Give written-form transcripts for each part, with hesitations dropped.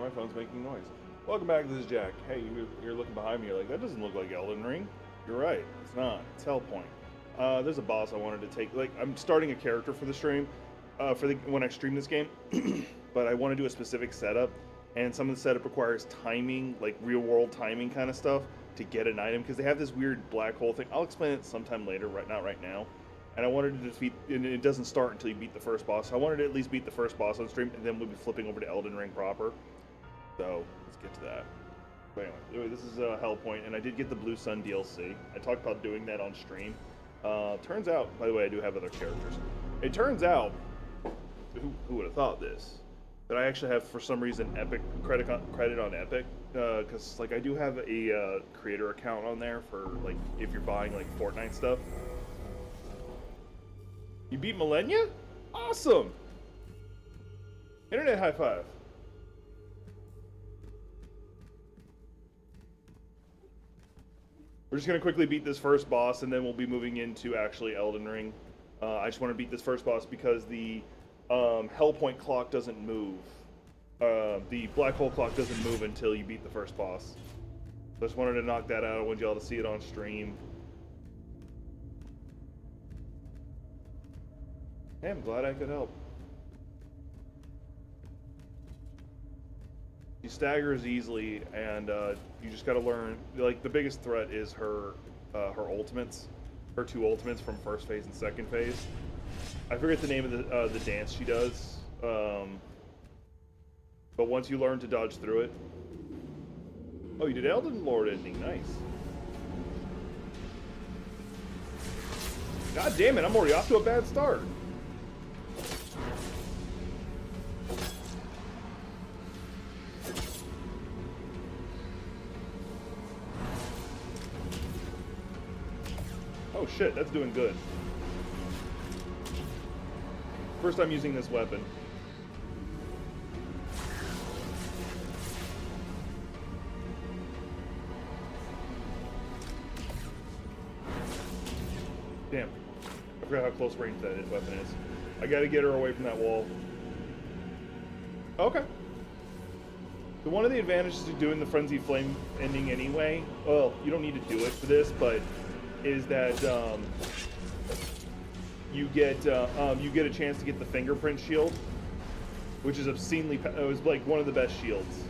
my phone's making noise. Welcome back, this is Jack. Hey, you're looking behind me, you're like, that doesn't look like Elden Ring. You're right, it's not. It's Hellpoint. There's a boss I wanted to take. Like, I'm starting a character for the stream, when I stream this game, but I want to do a specific setup, and some of the setup requires timing, like real-world timing kind of stuff, to get an item, because they have this weird black hole thing. I'll explain it sometime later, not right now. And I wanted to defeat, and it doesn't start until you beat the first boss, so I wanted to at least beat the first boss on stream, and then we'll be flipping over to Elden Ring proper. So, let's get to that. But anyway, this is Hellpoint, and I did get the Blue Sun DLC. I talked about doing that on stream. Turns out, by the way, I do have other characters. It turns out, who would have thought this, that I actually have, for some reason, Epic credit on Epic, because, like, I do have a creator account on there for, like, if you're buying, like, Fortnite stuff. You beat Millennia? Awesome! Internet high five. We're just going to quickly beat this first boss, and then we'll be moving into, actually, Elden Ring. I just want to beat this first boss because the Hellpoint clock doesn't move. The black hole clock doesn't move until you beat the first boss. So I just wanted to knock that out. I wanted y'all to see it on stream. Hey, I'm glad I could help. She staggers easily, and you just gotta learn. Like, the biggest threat is her ultimates, her two ultimates from first phase and second phase. I forget the name of the dance she does, but once you learn to dodge through it. Oh, you did Elden Lord ending, nice. God damn it, I'm already off to a bad start. Oh shit, that's doing good. First time using this weapon. Damn. I forgot how close range that weapon is. I gotta get her away from that wall. Okay. So one of the advantages of doing the Frenzy Flame ending anyway, well, you don't need to do it for this, but is that you get a chance to get the fingerprint shield, which is obscenely. It was like one of the best shields.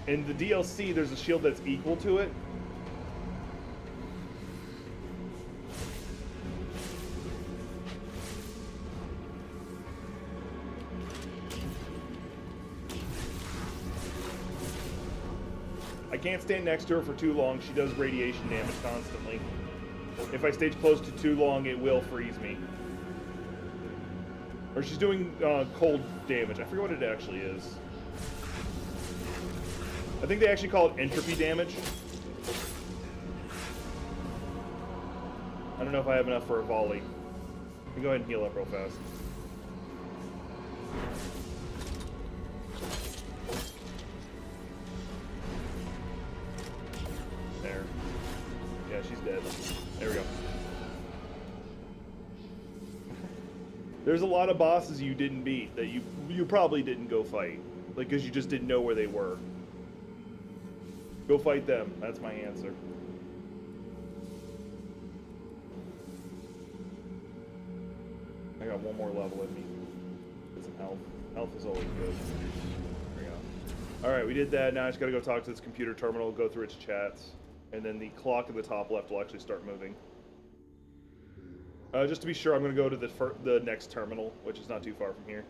In the DLC, there's a shield that's equal to it. I can't stand next to her for too long. She does radiation damage constantly. If I stay close to too long, it will freeze me. Or she's doing cold damage. I forget what it actually is. I think they actually call it entropy damage. I don't know if I have enough for a volley. Let me go ahead and heal up real fast. There. Yeah, she's dead. There we go. There's a lot of bosses you didn't beat that you probably didn't go fight. Like, because you just didn't know where they were. Go fight them. That's my answer. I got one more level in me. Get some health. Health is always good. There we go. Alright, we did that. Now I just gotta go talk to this computer terminal, go through its chats. And then the clock at the top left will actually start moving. Just to be sure, I'm going to go to the next terminal, which is not too far from here.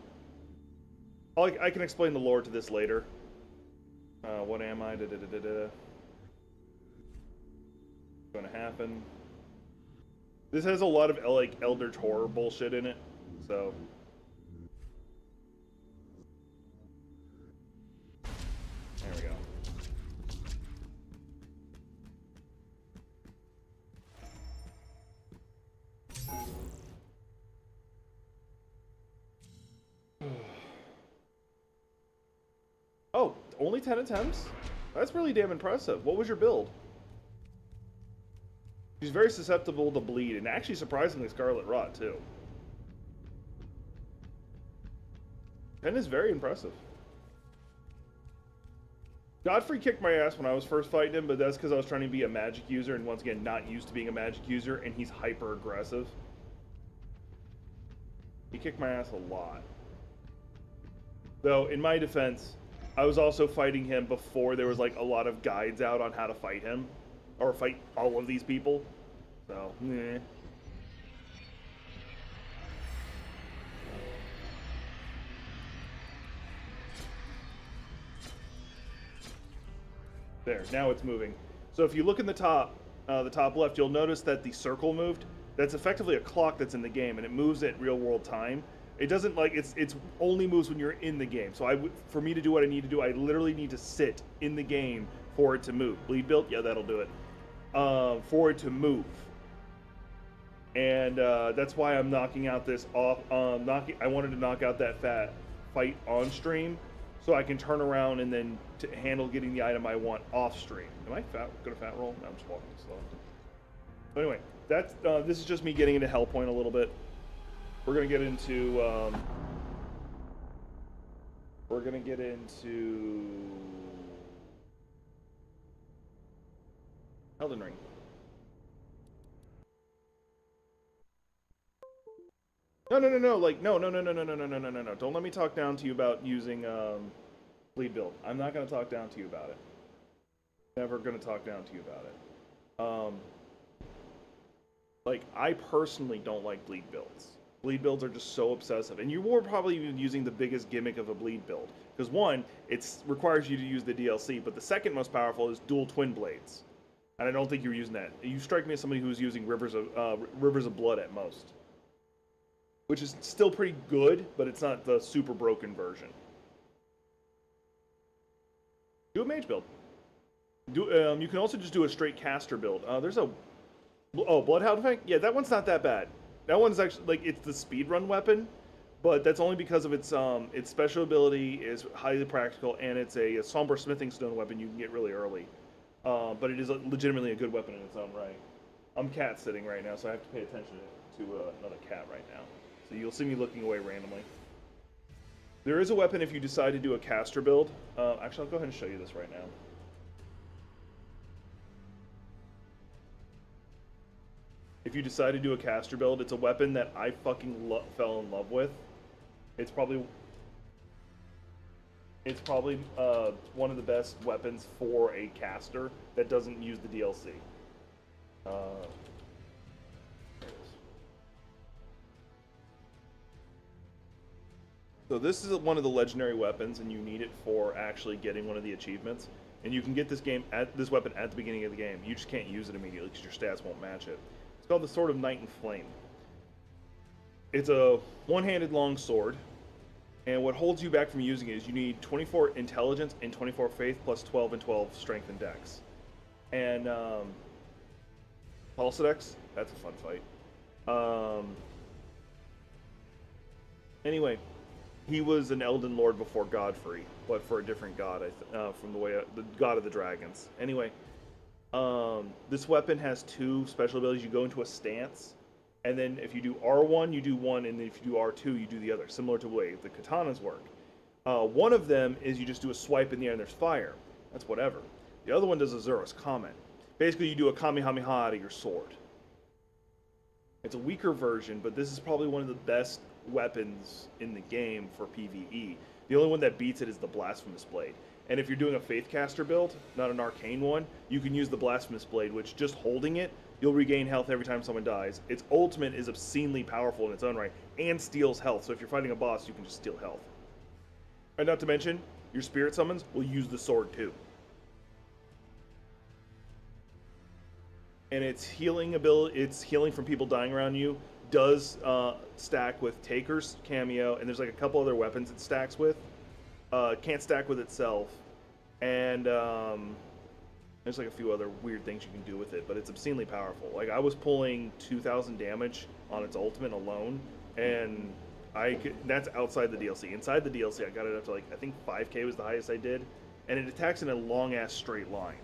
I can explain the lore to this later. What am I? What's going to happen? This has a lot of like Eldritch horror bullshit in it, so. There we go. Oh, only 10 attempts? That's really damn impressive. What was your build? She's very susceptible to bleed, and actually surprisingly Scarlet Rot, too. 10 is very impressive. Godfrey kicked my ass when I was first fighting him, but that's because I was trying to be a magic user and once again not used to being a magic user, and he's hyper aggressive. He kicked my ass a lot. Though, in my defense, I was also fighting him before there was like a lot of guides out on how to fight him, or fight all of these people. So, meh. There, now it's moving. So if you look in the top left, you'll notice that the circle moved. That's effectively a clock that's in the game, and it moves at real world time. It doesn't like it's only moves when you're in the game. So for me to do what I need to do, I literally need to sit in the game for it to move. Bleed build, yeah, that'll do it. For it to move, and that's why I'm knocking out this off. I wanted to knock out that fat fight on stream, so I can turn around and then to handle getting the item I want off stream. Am I gonna fat roll? No, I'm just walking slow. But anyway, that's this is just me getting into Hellpoint a little bit. We're gonna get into Elden Ring. No. Like, no. Don't let me talk down to you about using bleed build. I'm not gonna talk down to you about it. Never gonna talk down to you about it. Like, I personally don't like bleed builds. Bleed builds are just so obsessive, and you were probably even using the biggest gimmick of a bleed build. Because one, it requires you to use the DLC, but the second most powerful is dual twin blades, and I don't think you were using that. You strike me as somebody who's using Rivers of Blood at most, which is still pretty good, but it's not the super broken version. Do a mage build. You can also just do a straight caster build. There's a Bloodhound effect. Yeah, that one's not that bad. That one's actually like it's the speedrun weapon, but that's only because of its special ability is highly practical, and it's a somber smithing stone weapon you can get really early. But it is legitimately a good weapon in its own right. I'm cat sitting right now, so I have to pay attention to another cat right now. So you'll see me looking away randomly. There is a weapon if you decide to do a caster build. Actually, I'll go ahead and show you this right now. If you decide to do a caster build, it's a weapon that I fucking fell in love with. It's probably one of the best weapons for a caster that doesn't use the DLC. There it is. So this is one of the legendary weapons, and you need it for actually getting one of the achievements. And you can get this weapon at the beginning of the game. You just can't use it immediately because your stats won't match it. It's called the Sword of Night and Flame. It's a one-handed long sword, and what holds you back from using it is you need 24 intelligence and 24 faith plus 12 and 12 strength and dex. And Pulsidex, that's a fun fight. Anyway, he was an Elden Lord before Godfrey, but for a different god, from the god of the dragons. Anyway. This weapon has two special abilities. You go into a stance, and then if you do R1, you do one, and then if you do R2, you do the other, similar to the way the katanas work. One of them is you just do a swipe in the air and there's fire. That's whatever. The other one does a Zurus comment. Basically, you do a Kamehameha out of your sword. It's a weaker version, but this is probably one of the best weapons in the game for PvE. The only one that beats it is the Blasphemous Blade. And if you're doing a Faith Caster build, not an Arcane one, you can use the Blasphemous Blade, which just holding it, you'll regain health every time someone dies. Its ultimate is obscenely powerful in its own right, and steals health, so if you're fighting a boss, you can just steal health. And not to mention, your Spirit Summons will use the sword too. And its healing from people dying around you does stack with Taker's cameo, and there's like a couple other weapons it stacks with. Can't stack with itself, and there's like a few other weird things you can do with it, but it's obscenely powerful. Like, I was pulling 2,000 damage on its ultimate alone, and that's outside the DLC. Inside the DLC, I got it up to like, I think 5k was the highest I did, and it attacks in a long-ass straight line.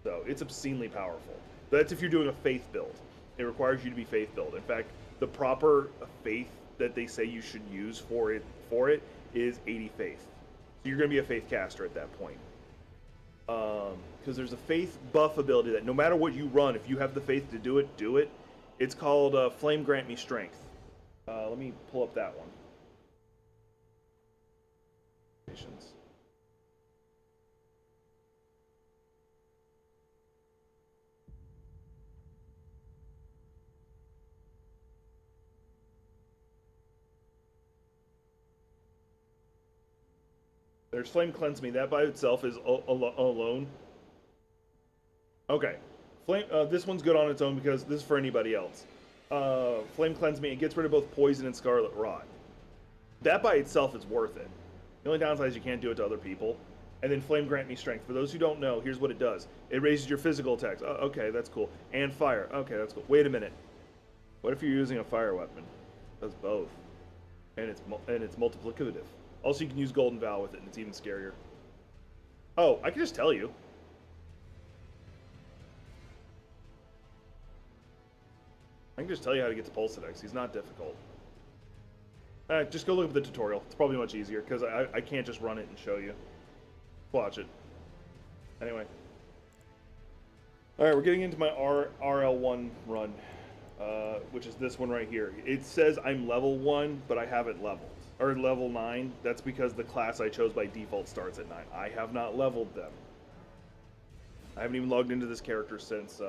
So, it's obscenely powerful. That's if you're doing a faith build. It requires you to be faith build. In fact, the proper faith that they say you should use for it is 80 faith. So you're going to be a faith caster at that point. Because there's a faith buff ability that no matter what you run, if you have the faith to do it, do it. It's called Flame Grant Me Strength. Let me pull up that one. Patience. There's Flame Cleanse Me. That by itself is alone. Okay. This one's good on its own because this is for anybody else. Flame Cleanse Me. It gets rid of both poison and scarlet rot. That by itself is worth it. The only downside is you can't do it to other people. And then Flame Grant Me Strength. For those who don't know, here's what it does. It raises your physical attacks. Okay, that's cool. And fire. Okay, that's cool. Wait a minute. What if you're using a fire weapon? It does both. And it's multiplicative. Also, you can use Golden Vow with it, and it's even scarier. Oh, I can just tell you. I can just tell you how to get to Pulsidex. He's not difficult. Just go look at the tutorial. It's probably much easier, because I can't just run it and show you. Watch it. Anyway. Alright, we're getting into my RL1 run, which is this one right here. It says I'm level 1, but I haven't leveled. Or level 9. That's because the class I chose by default starts at 9. I have not leveled them. I haven't even logged into this character since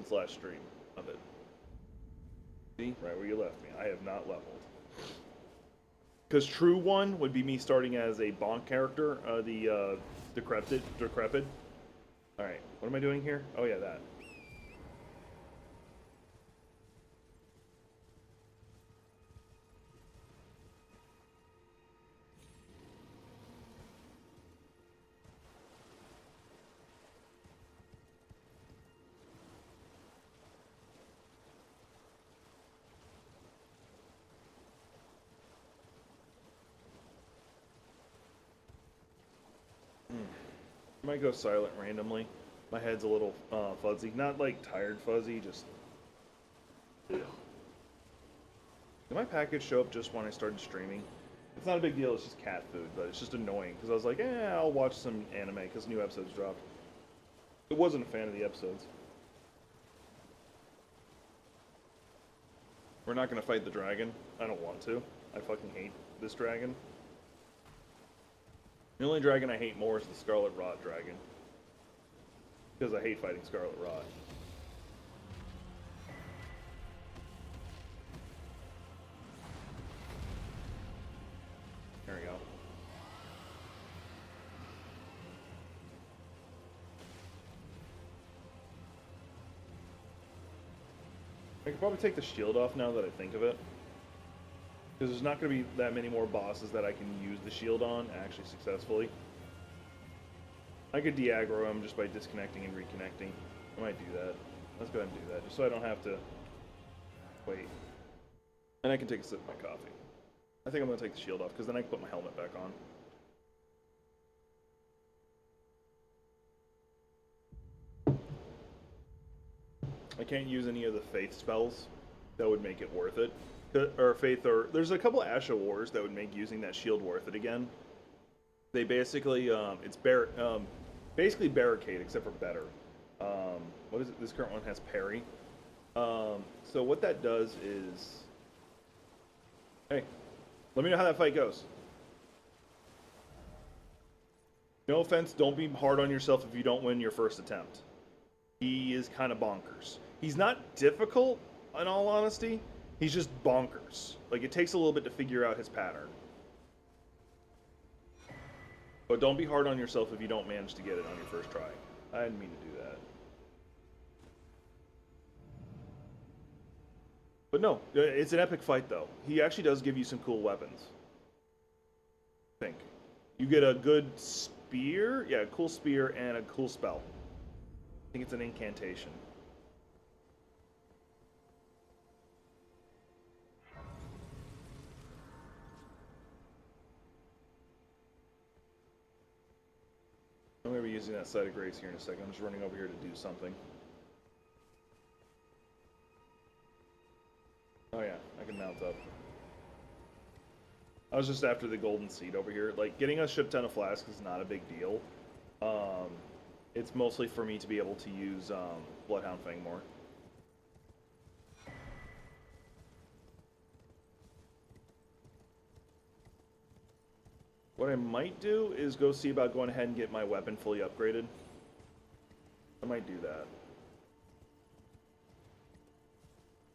last stream of it. See? Right where you left me. I have not leveled. Because true one would be me starting as a bonk character, the decrepit. Alright, what am I doing here? Oh yeah, that. I might go silent randomly. My head's a little fuzzy. Not like tired fuzzy, just... Ugh. Did my package show up just when I started streaming? It's not a big deal, it's just cat food, but it's just annoying, because I was like, I'll watch some anime, because new episodes dropped. I wasn't a fan of the episodes. We're not going to fight the dragon. I don't want to. I fucking hate this dragon. The only dragon I hate more is the Scarlet Rot dragon. Because I hate fighting Scarlet Rot. There we go. I could probably take the shield off now that I think of it. Because there's not going to be that many more bosses that I can use the shield on, actually successfully. I could de-aggro him just by disconnecting and reconnecting. I might do that. Let's go ahead and do that, just so I don't have to wait. And I can take a sip of my coffee. I think I'm going to take the shield off, because then I can put my helmet back on. I can't use any of the faith spells that would make it worth it. Or faith, or there's a couple Asha Wars that would make using that shield worth it again. They basically, it's basically barricade except for better. What is it? This current one has parry. So what that does is, hey, let me know how that fight goes. No offense, don't be hard on yourself if you don't win your first attempt. He is kind of bonkers. He's not difficult, in all honesty. He's just bonkers. Like, it takes a little bit to figure out his pattern. But don't be hard on yourself if you don't manage to get it on your first try. I didn't mean to do that. But no, it's an epic fight, though. He actually does give you some cool weapons. I think. You get a good spear. Yeah, a cool spear and a cool spell. I think it's an incantation. I'm going to be using that side of grace here in a second. I'm just running over here to do something. Oh yeah, I can mount up. I was just after the golden seed over here. Like, getting a shit ton of flasks is not a big deal. Um, it's mostly for me to be able to use Bloodhound Fang more. What I might do is go see about going ahead and get my weapon fully upgraded. I might do that.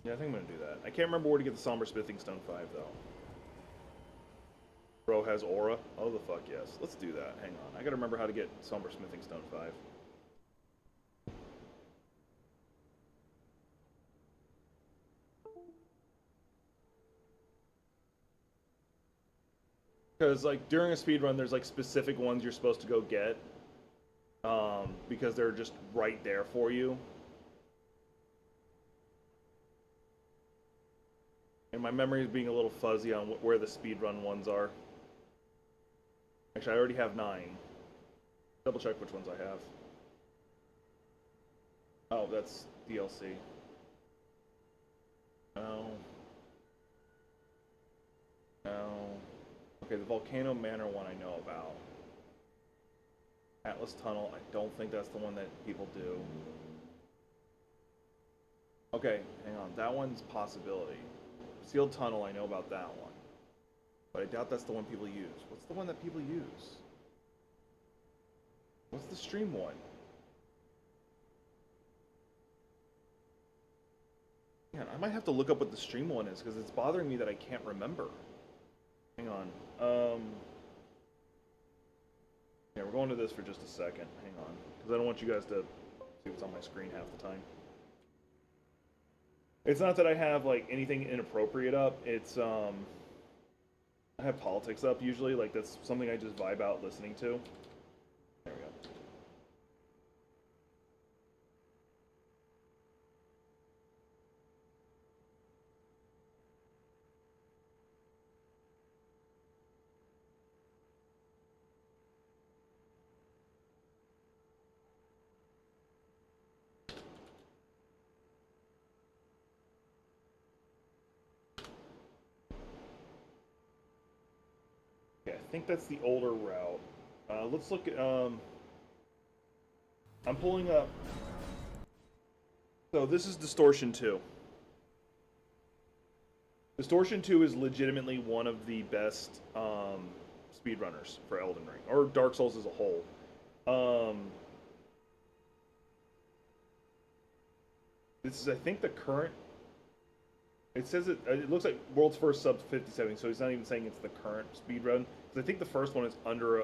Yeah, I think I'm going to do that. I can't remember where to get the Somber Smithing Stone 5, though. Bro has aura? Oh, the fuck yes. Let's do that. Hang on. I gotta remember how to get Somber Smithing Stone 5. Because, like, during a speed run, there's, like, specific ones you're supposed to go get. Because they're just right there for you. And my memory is being a little fuzzy on where the speedrun ones are. Actually, I already have 9. Double check which ones I have. Oh, that's DLC. No. No. Okay, the Volcano Manor one I know about. Atlas Tunnel, I don't think that's the one that people do. Okay, hang on. That one's a possibility. Sealed Tunnel, I know about that one. But I doubt that's the one people use. What's the one that people use? What's the stream one? Man, I might have to look up what the stream one is, because it's bothering me that I can't remember. Hang on. Yeah, we're going to this for just a second. Hang on. Because I don't want you guys to see what's on my screen half the time. It's not that I have, like, anything inappropriate up. It's, I have politics up, usually. Like, that's something I just vibe out listening to. There we go. Okay, I think that's the older route. Let's look at, I'm pulling up. So this is Distortion 2. Distortion 2 is legitimately one of the best speedrunners for Elden Ring, or Dark Souls as a whole. This is, I think, the current. It says it looks like world's first sub 57, so he's not even saying it's the current speedrun. Because I think the first one is under,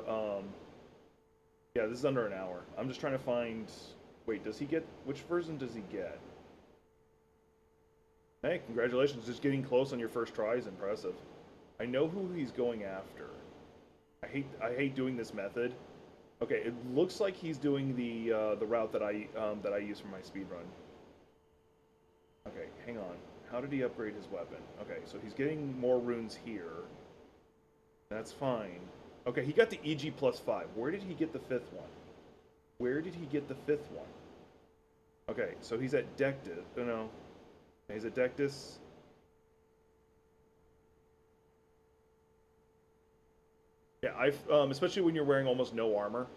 yeah, this is under an hour. I'm just trying to find, wait, does he get, which version does he get? Hey, congratulations, just getting close on your first try is impressive. I know who he's going after. I hate doing this method. Okay, it looks like he's doing the route that I use for my speedrun. Okay, hang on. How did he upgrade his weapon? Okay, so he's getting more runes here. That's fine. Okay, he got the EG plus 5. Where did he get the 5th one? Where did he get the 5th one? Okay, so he's at Dectus. Oh, no. He's at Dectus. Yeah, especially when you're wearing almost no armor.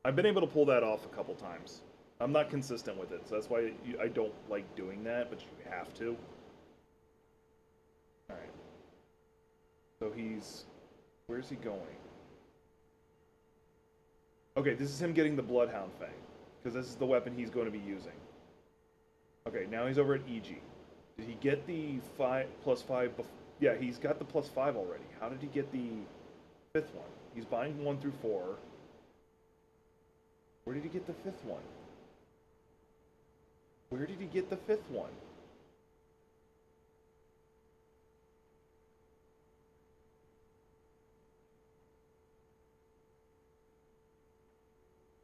I've been able to pull that off a couple times. I'm not consistent with it, so that's why I don't like doing that, but you have to. Alright. So he's... Where's he going? Okay, this is him getting the Bloodhound Fang, because this is the weapon he's going to be using. Okay, now he's over at EG. Did he get the plus 5? Yeah, he's got the plus 5 already. How did he get the 5th one? He's buying 1 through 4. Where did he get the 5th one? Where did he get the 5th one?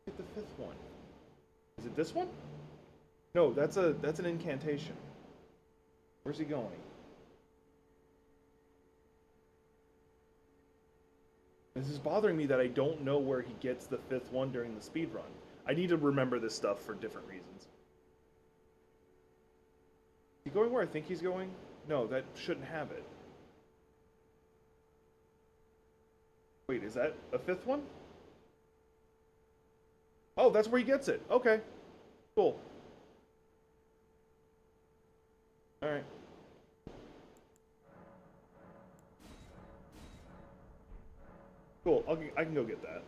Get the 5th one. Is it this one? No, that's an incantation. Where's he going? This is bothering me that I don't know where he gets the 5th one during the speed run. I need to remember this stuff for different reasons. Is he going where I think he's going? No, that shouldn't have it. Wait, is that a fifth one? Oh, that's where he gets it. Okay, cool. All right. Cool. I can go get that.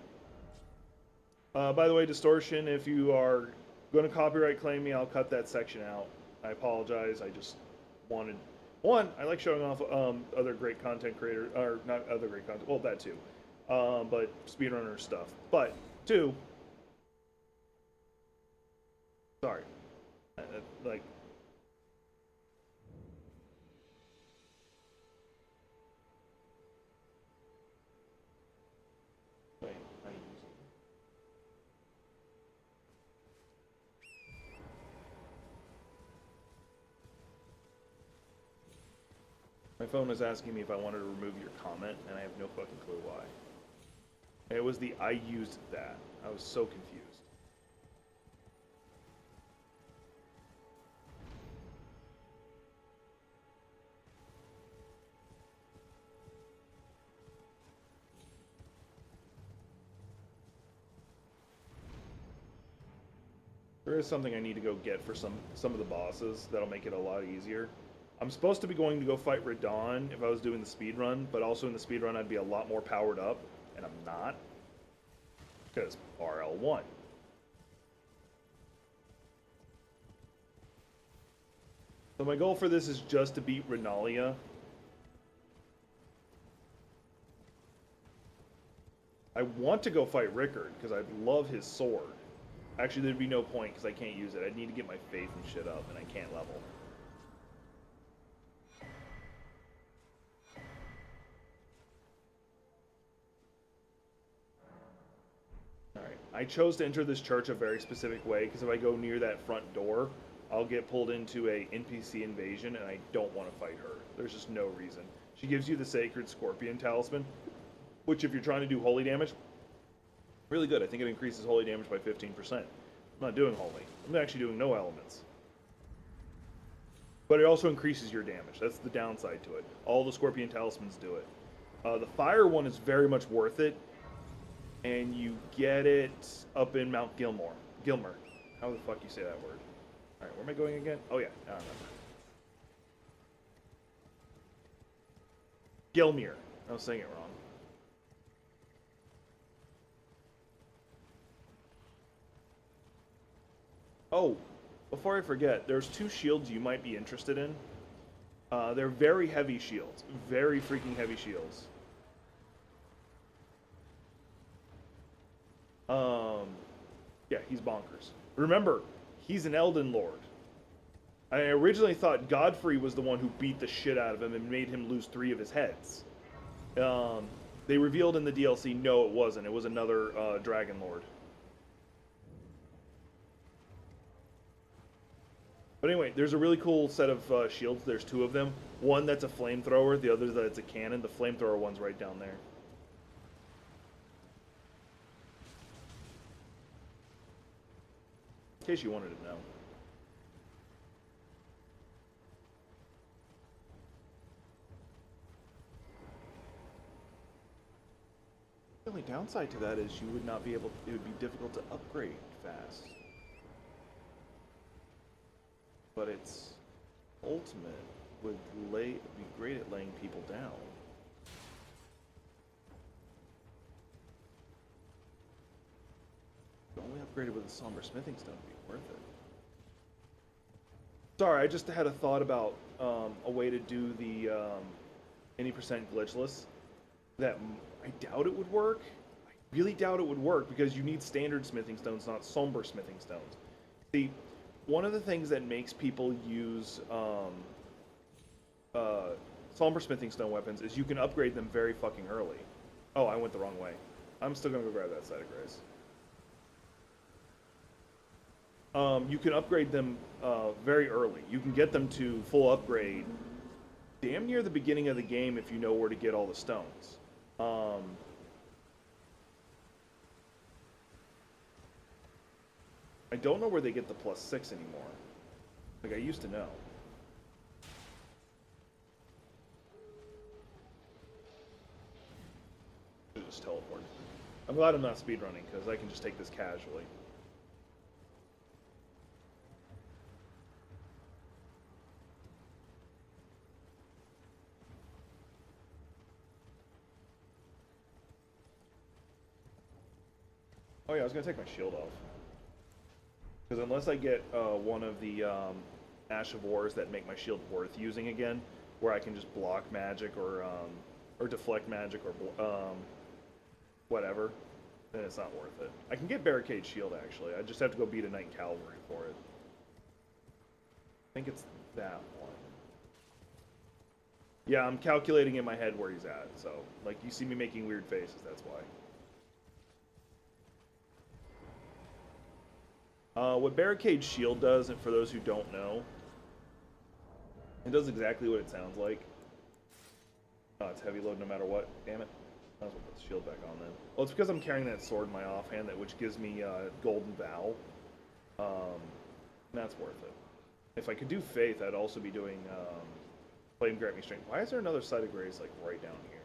By the way, Distortion, if you are going to copyright claim me, I'll cut that section out. I apologize. I just wanted one. I like showing off other great content creators, or not other great content. Well, that too, but speedrunner stuff. But two, sorry, like. Wait, my phone was asking me if I wanted to remove your comment, and I have no fucking clue why. It was the I used that. I was so confused. There is something I need to go get for some of the bosses that'll make it a lot easier. I'm supposed to be going to go fight Radon if I was doing the speed run, but also in the speed run I'd be a lot more powered up, and I'm not because RL1. So my goal for this is just to beat Renalia. I want to go fight Rickard because I love his sword. Actually, there'd be no point because I can't use it. I'd need to get my faith and shit up, and I can't level. Alright, I chose to enter this church a very specific way because if I go near that front door, I'll get pulled into a NPC invasion, and I don't want to fight her. There's just no reason. She gives you the Sacred Scorpion Talisman, which if you're trying to do holy damage, really good. I think it increases holy damage by 15%. I'm not doing holy. I'm actually doing no elements. But it also increases your damage. That's the downside to it. All the Scorpion Talismans do it. The fire one is very much worth it, and you get it up in Mount Gilmore. Gilmer. How the fuck you say that word? Alright, where am I going again? Oh yeah, I remember. Gilmere. I was saying it wrong. Oh, before I forget, there's two shields you might be interested in. They're very heavy shields. Very freaking heavy shields. Yeah, he's bonkers. Remember, he's an Elden Lord. I originally thought Godfrey was the one who beat the shit out of him and made him lose 3 of his heads. They revealed in the DLC, no, it wasn't. It was another Dragon Lord. But anyway, there's a really cool set of shields. There's 2 of them. One that's a flamethrower, the other that's a cannon. The flamethrower one's right down there. In case you wanted to know. The only downside to that is you would not be able to, it would be difficult to upgrade fast. But its ultimate would be great at laying people down. If only upgraded with a somber smithing stone would be worth it. Sorry, I just had a thought about a way to do the any percent glitchless that I doubt it would work. I really doubt it would work because you need standard smithing stones, not somber smithing stones. See, one of the things that makes people use somber smithing stone weapons is you can upgrade them very fucking early. Oh, I went the wrong way. I'm still gonna go grab that side of grace. You can upgrade them very early. You can get them to full upgrade damn near the beginning of the game if you know where to get all the stones. I don't know where they get the +6 anymore. Like I used to know. just teleport. I'm glad I'm not speedrunning, because I can just take this casually. Oh yeah, I was going to take my shield off. Because unless I get one of the Ash of Wars that make my shield worth using again, where I can just block magic or deflect magic or whatever, then it's not worth it. I can get Barricade Shield, actually. I just have to go beat a Knight Cavalry for it. I think it's that one. Yeah, I'm calculating in my head where he's at, so, like, you see me making weird faces, that's why. What Barricade Shield does, and for those who don't know, it does exactly what it sounds like. Oh, it's heavy load no matter what. Damn it. Might as well put the shield back on then. Well, it's because I'm carrying that sword in my offhand, which gives me Golden Vow. That's worth it. If I could do Faith, I'd also be doing Flame Grant Me Strength. Why is there another Site of Grace, like, right down here?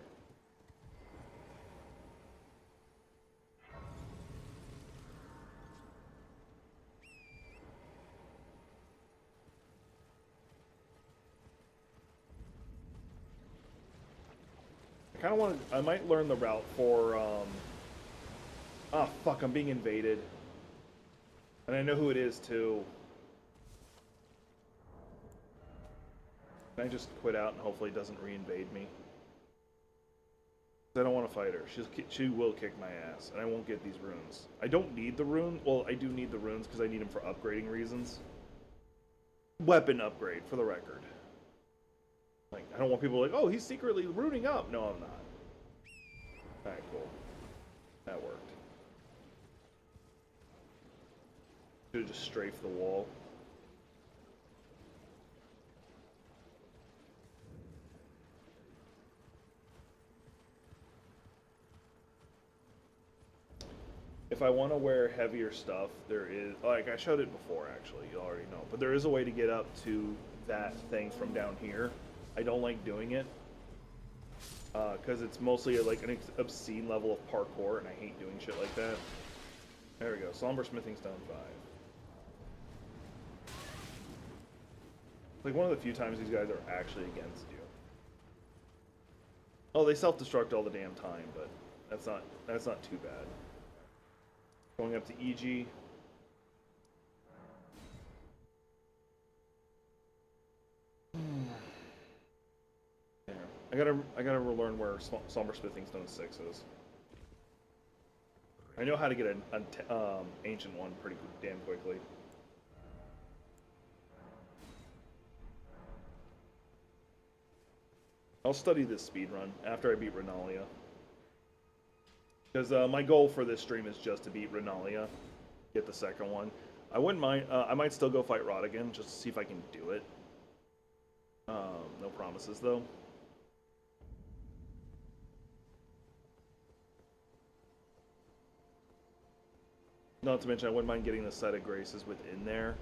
I kind of want to... I might learn the route for... Ah, fuck, I'm being invaded. And I know who it is, too. Can I just quit out and hopefully it doesn't re-invade me? I don't want to fight her. She will kick my ass, and I won't get these runes. I don't need the rune. Well, I do need the runes because I need them for upgrading reasons. Weapon upgrade, for the record. Like, I don't want people like, oh, he's secretly runing up. No, I'm not. Alright, cool. That worked. Should have just strafed the wall. If I want to wear heavier stuff, there is, like I showed it before actually, you already know, but there is a way to get up to that thing from down here. I don't like doing it, because it's mostly like an obscene level of parkour, and I hate doing shit like that. There we go, Somber Smithing Stone 5. Like one of the few times these guys are actually against you. Oh, they self-destruct all the damn time, but that's not too bad. Going up to EG. Yeah. I gotta relearn where Somber Smithing Stone 6 is. I know how to get an ancient one pretty damn quickly. I'll study this speed run after I beat Renalia. Because my goal for this stream is just to beat Renalia, get the second one. I wouldn't mind, I might still go fight Rodigan just to see if I can do it. No promises though. Not to mention I wouldn't mind getting the Site of Graces within there,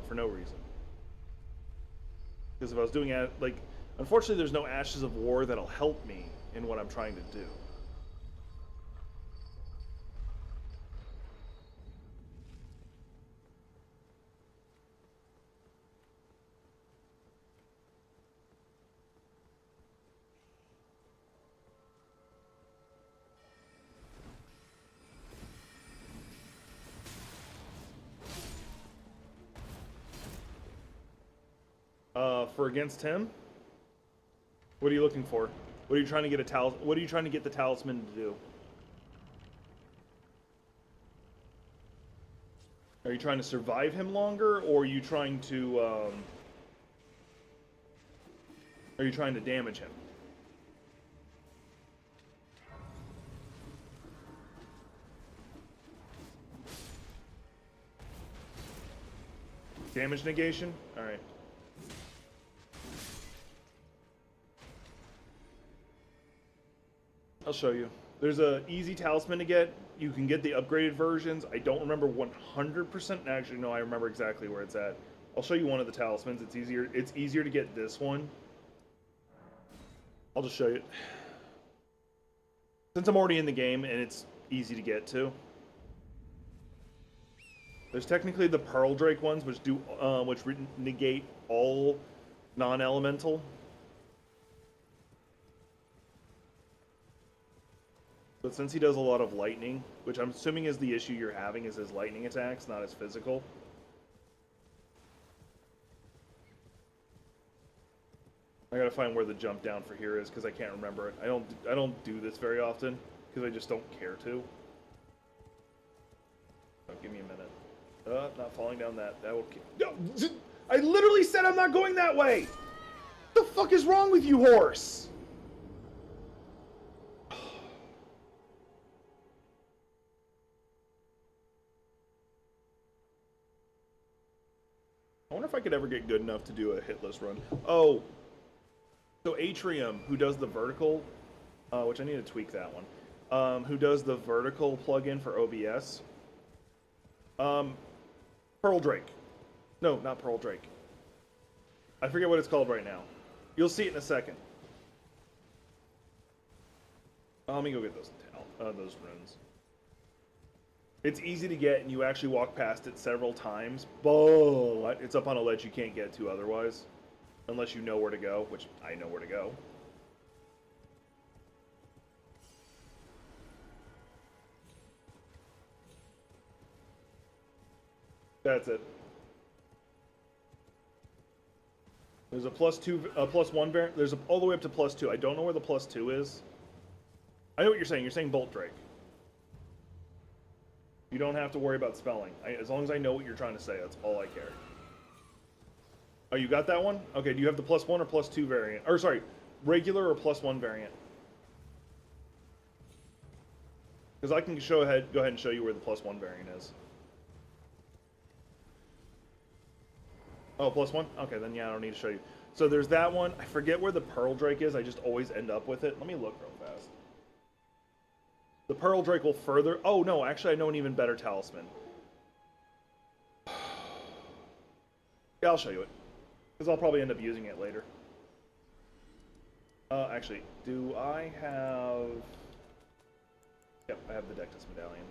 for no reason. Because if I was doing it, like, unfortunately there's no Ashes of War that'll help me in what I'm trying to do. For against him? What are you looking for? What are you trying to get what are you trying to get the talisman to do? Are you trying to survive him longer, or are you trying to damage him? Damage negation? Alright. I'll show you. There's a easy talisman to get. You can get the upgraded versions. I don't remember 100%. Actually, no, I remember exactly where it's at. I'll show you one of the talismans. It's easier to get this one. I'll just show you. Since I'm already in the game and it's easy to get to. There's technically the Pearl Drake ones, which negate all non-elemental. But since he does a lot of lightning, which I'm assuming is the issue you're having, is his lightning attacks, not his physical. I gotta find where the jump down for here is because I can't remember it. I don't do this very often because I just don't care to. Oh, give me a minute. Not falling down that. That will. No, I literally said I'm not going that way. What the fuck is wrong with you, horse? I wonder if I could ever get good enough to do a hitless run. Oh, so Atrium, who does the vertical, which I need to tweak that one, who does the vertical plugin for OBS. Pearl Drake. No, not Pearl Drake. I forget what it's called right now. You'll see it in a second. Let me go get those runes. It's easy to get, and you actually walk past it several times, but it's up on a ledge you can't get to otherwise. Unless you know where to go, which I know where to go. That's it. There's a +1 variant. There's all the way up to +2. I don't know where the +2 is. I know what you're saying. You're saying Bolt Drake. You don't have to worry about spelling. As long as I know what you're trying to say, that's all I care. Oh, you got that one? Okay, do you have the +1 or +2 variant? Or, sorry, regular or +1 variant? Because I can go ahead and show you where the +1 variant is. Oh, +1? Okay, then yeah, I don't need to show you. So there's that one. I forget where the Pearl Drake is. I just always end up with it. Let me look real fast. The Pearl Drake will further... Oh, no, actually, I know an even better talisman. Yeah, I'll show you it. Because I'll probably end up using it later. Actually, do I have... Yep, I have the Daedules medallion.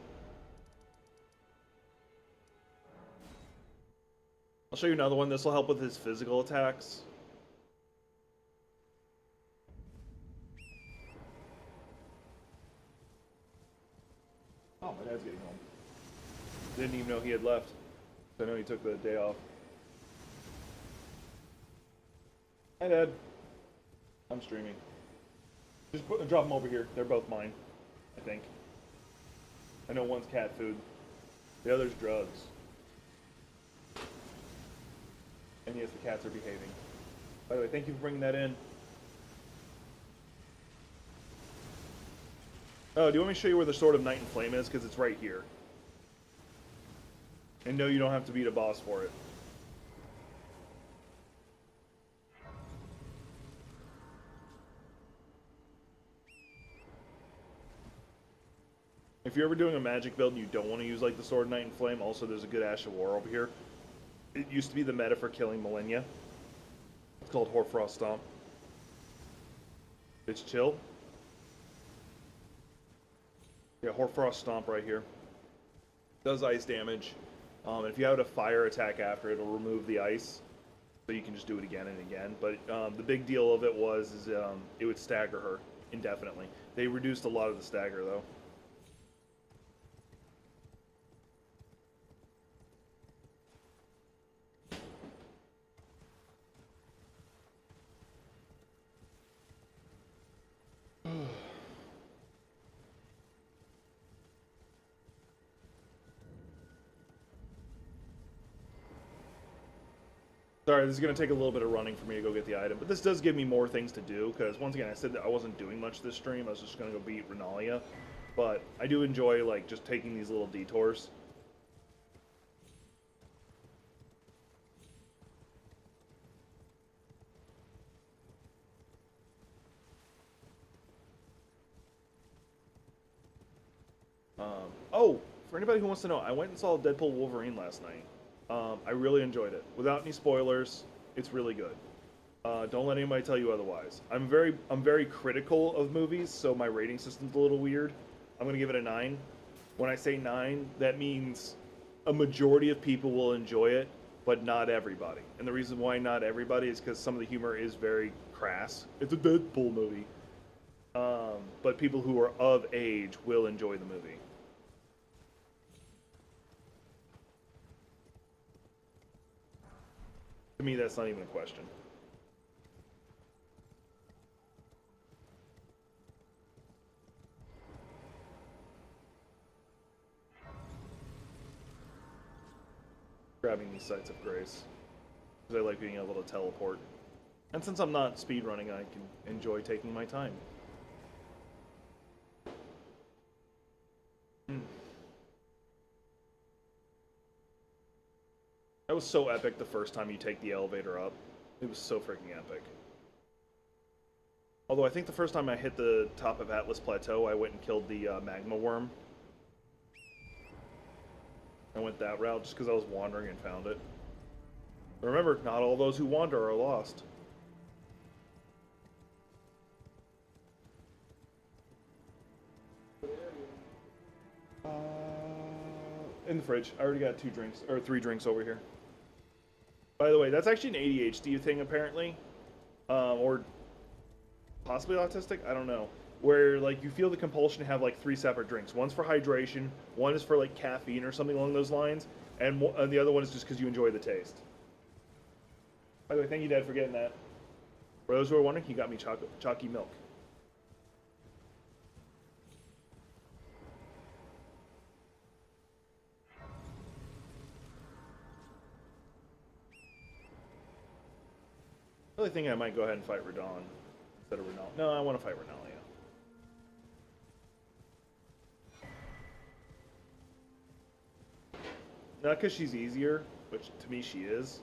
I'll show you another one. This will help with his physical attacks. Oh, my dad's getting home. Didn't even know he had left. I know he took the day off. Hi, Dad. I'm streaming. Just drop them over here. They're both mine, I think. I know one's cat food. The other's drugs. And yes, the cats are behaving. By the way, thank you for bringing that in. Oh, do you want me to show you where the Sword of Night and Flame is? Because it's right here. And no, you don't have to beat a boss for it. If you're ever doing a magic build and you don't want to use like the Sword of Night and Flame, also there's a good Ash of War over here. It used to be the meta for killing Millennia. It's called Hoarfrost Stomp. It's chill. Yeah, Hoarfrost Stomp right here. Does ice damage. And if you have a fire attack after, it'll remove the ice. So you can just do it again and again. But the big deal of it is it would stagger her indefinitely. They reduced a lot of the stagger though. Sorry, this is going to take a little bit of running for me to go get the item, but this does give me more things to do, because once again, I said that I wasn't doing much this stream, I was just going to go beat Renalia, but I do enjoy, like, just taking these little detours. Oh, for anybody who wants to know, I went and saw Deadpool Wolverine last night. I really enjoyed it. Without any spoilers, it's really good. Don't let anybody tell you otherwise. I'm very critical of movies, so my rating system's a little weird. I'm gonna give it a 9. When I say 9, that means a majority of people will enjoy it, but not everybody. And the reason why not everybody is because some of the humor is very crass. It's a Deadpool movie. But people who are of age will enjoy the movie. To me, that's not even a question. Grabbing these sites of grace because I like being able to teleport. And since I'm not speedrunning, I can enjoy taking my time. That was so epic the first time you take the elevator up. It was so freaking epic. Although I think the first time I hit the top of Atlas Plateau, I went and killed the magma worm. I went that route just because I was wandering and found it. But remember, not all those who wander are lost. In the fridge. I already got 2 drinks, or 3 drinks over here. By the way, that's actually an ADHD thing, apparently. Or possibly autistic? I don't know. Where, like, you feel the compulsion to have, like, 3 separate drinks. One's for hydration, one is for, like, caffeine or something along those lines, and the other one is just because you enjoy the taste. By the way, thank you, Dad, for getting that. For those who are wondering, he got me chalky milk. I really think I might go ahead and fight Radon instead of Renal. No, I want to fight Renalia. Not because she's easier, which to me she is.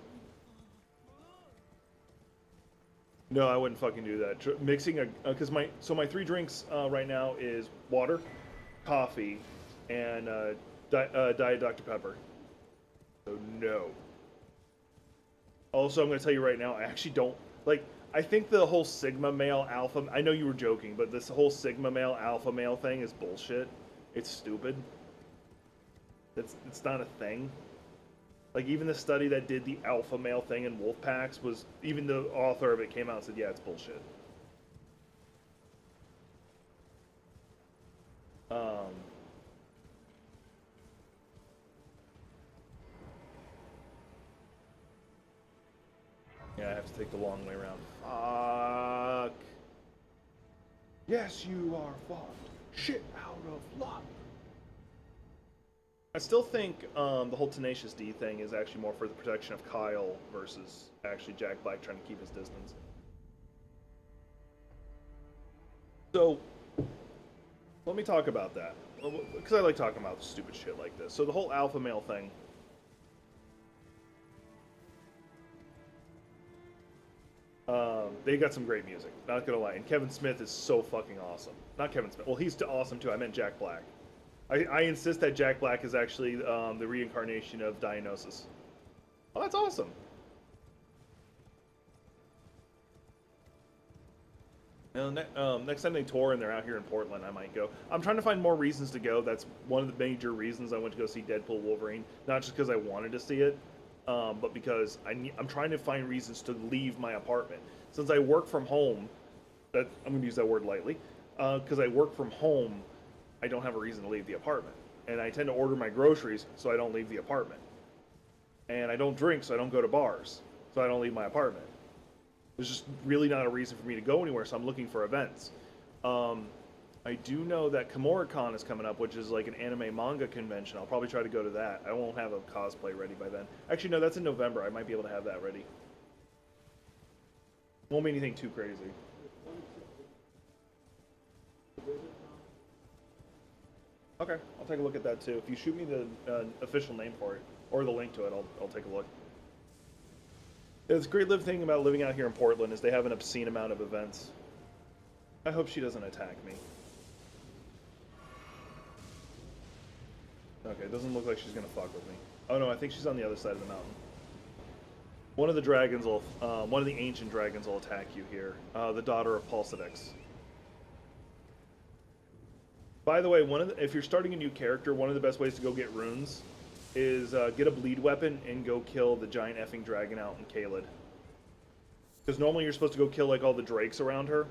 No, I wouldn't fucking do that. Mixing because my 3 drinks right now is water, coffee, and Diet Dr Pepper. So no. Also, I'm going to tell you right now, I actually don't like. I think the whole Sigma male alpha. I know you were joking, but this whole Sigma male alpha male thing is bullshit. It's stupid. It's not a thing. Like, even the study that did the alpha male thing in wolf packs was, even the author of it came out and said, yeah, it's bullshit. Yeah, I have to take the long way around. Fuck. Yes, you are fucked. Shit out of luck. I still think the whole Tenacious D thing is actually more for the protection of Kyle versus actually Jack Black trying to keep his distance. So, let me talk about that. Because I like talking about stupid shit like this. So the whole alpha male thing. They got some great music, not gonna lie. And Kevin Smith is so fucking awesome. Not Kevin Smith. Well, he's awesome too. I meant Jack Black. I insist that Jack Black is actually the reincarnation of Dionysus. Oh, that's awesome. Next time they tour and they're out here in Portland, I might go. I'm trying to find more reasons to go. That's one of the major reasons I went to go see Deadpool Wolverine. Not just because I wanted to see it, but because I'm trying to find reasons to leave my apartment. Since I work from home, I'm going to use that word lightly, because I work from home, I don't have a reason to leave the apartment. And I tend to order my groceries so I don't leave the apartment. And I don't drink so I don't go to bars, so I don't leave my apartment. There's just really not a reason for me to go anywhere, so I'm looking for events. I do know that KimuraCon is coming up, which is like an anime manga convention. I'll probably try to go to that. I won't have a cosplay ready by then. Actually, no, that's in November. I might be able to have that ready. Won't be anything too crazy. Okay, I'll take a look at that too. If you shoot me the official name for it, or the link to it, I'll take a look. It's a great thing about living out here in Portland is they have an obscene amount of events. I hope she doesn't attack me. Okay, it doesn't look like she's gonna fuck with me. Oh no, I think she's on the other side of the mountain. One of the dragons will, one of the ancient dragons will attack you here. The daughter of Pulsidex. By the way, if you're starting a new character, one of the best ways to go get runes is get a bleed weapon and go kill the giant effing dragon out in Caelid. Because normally you're supposed to go kill like all the drakes around her.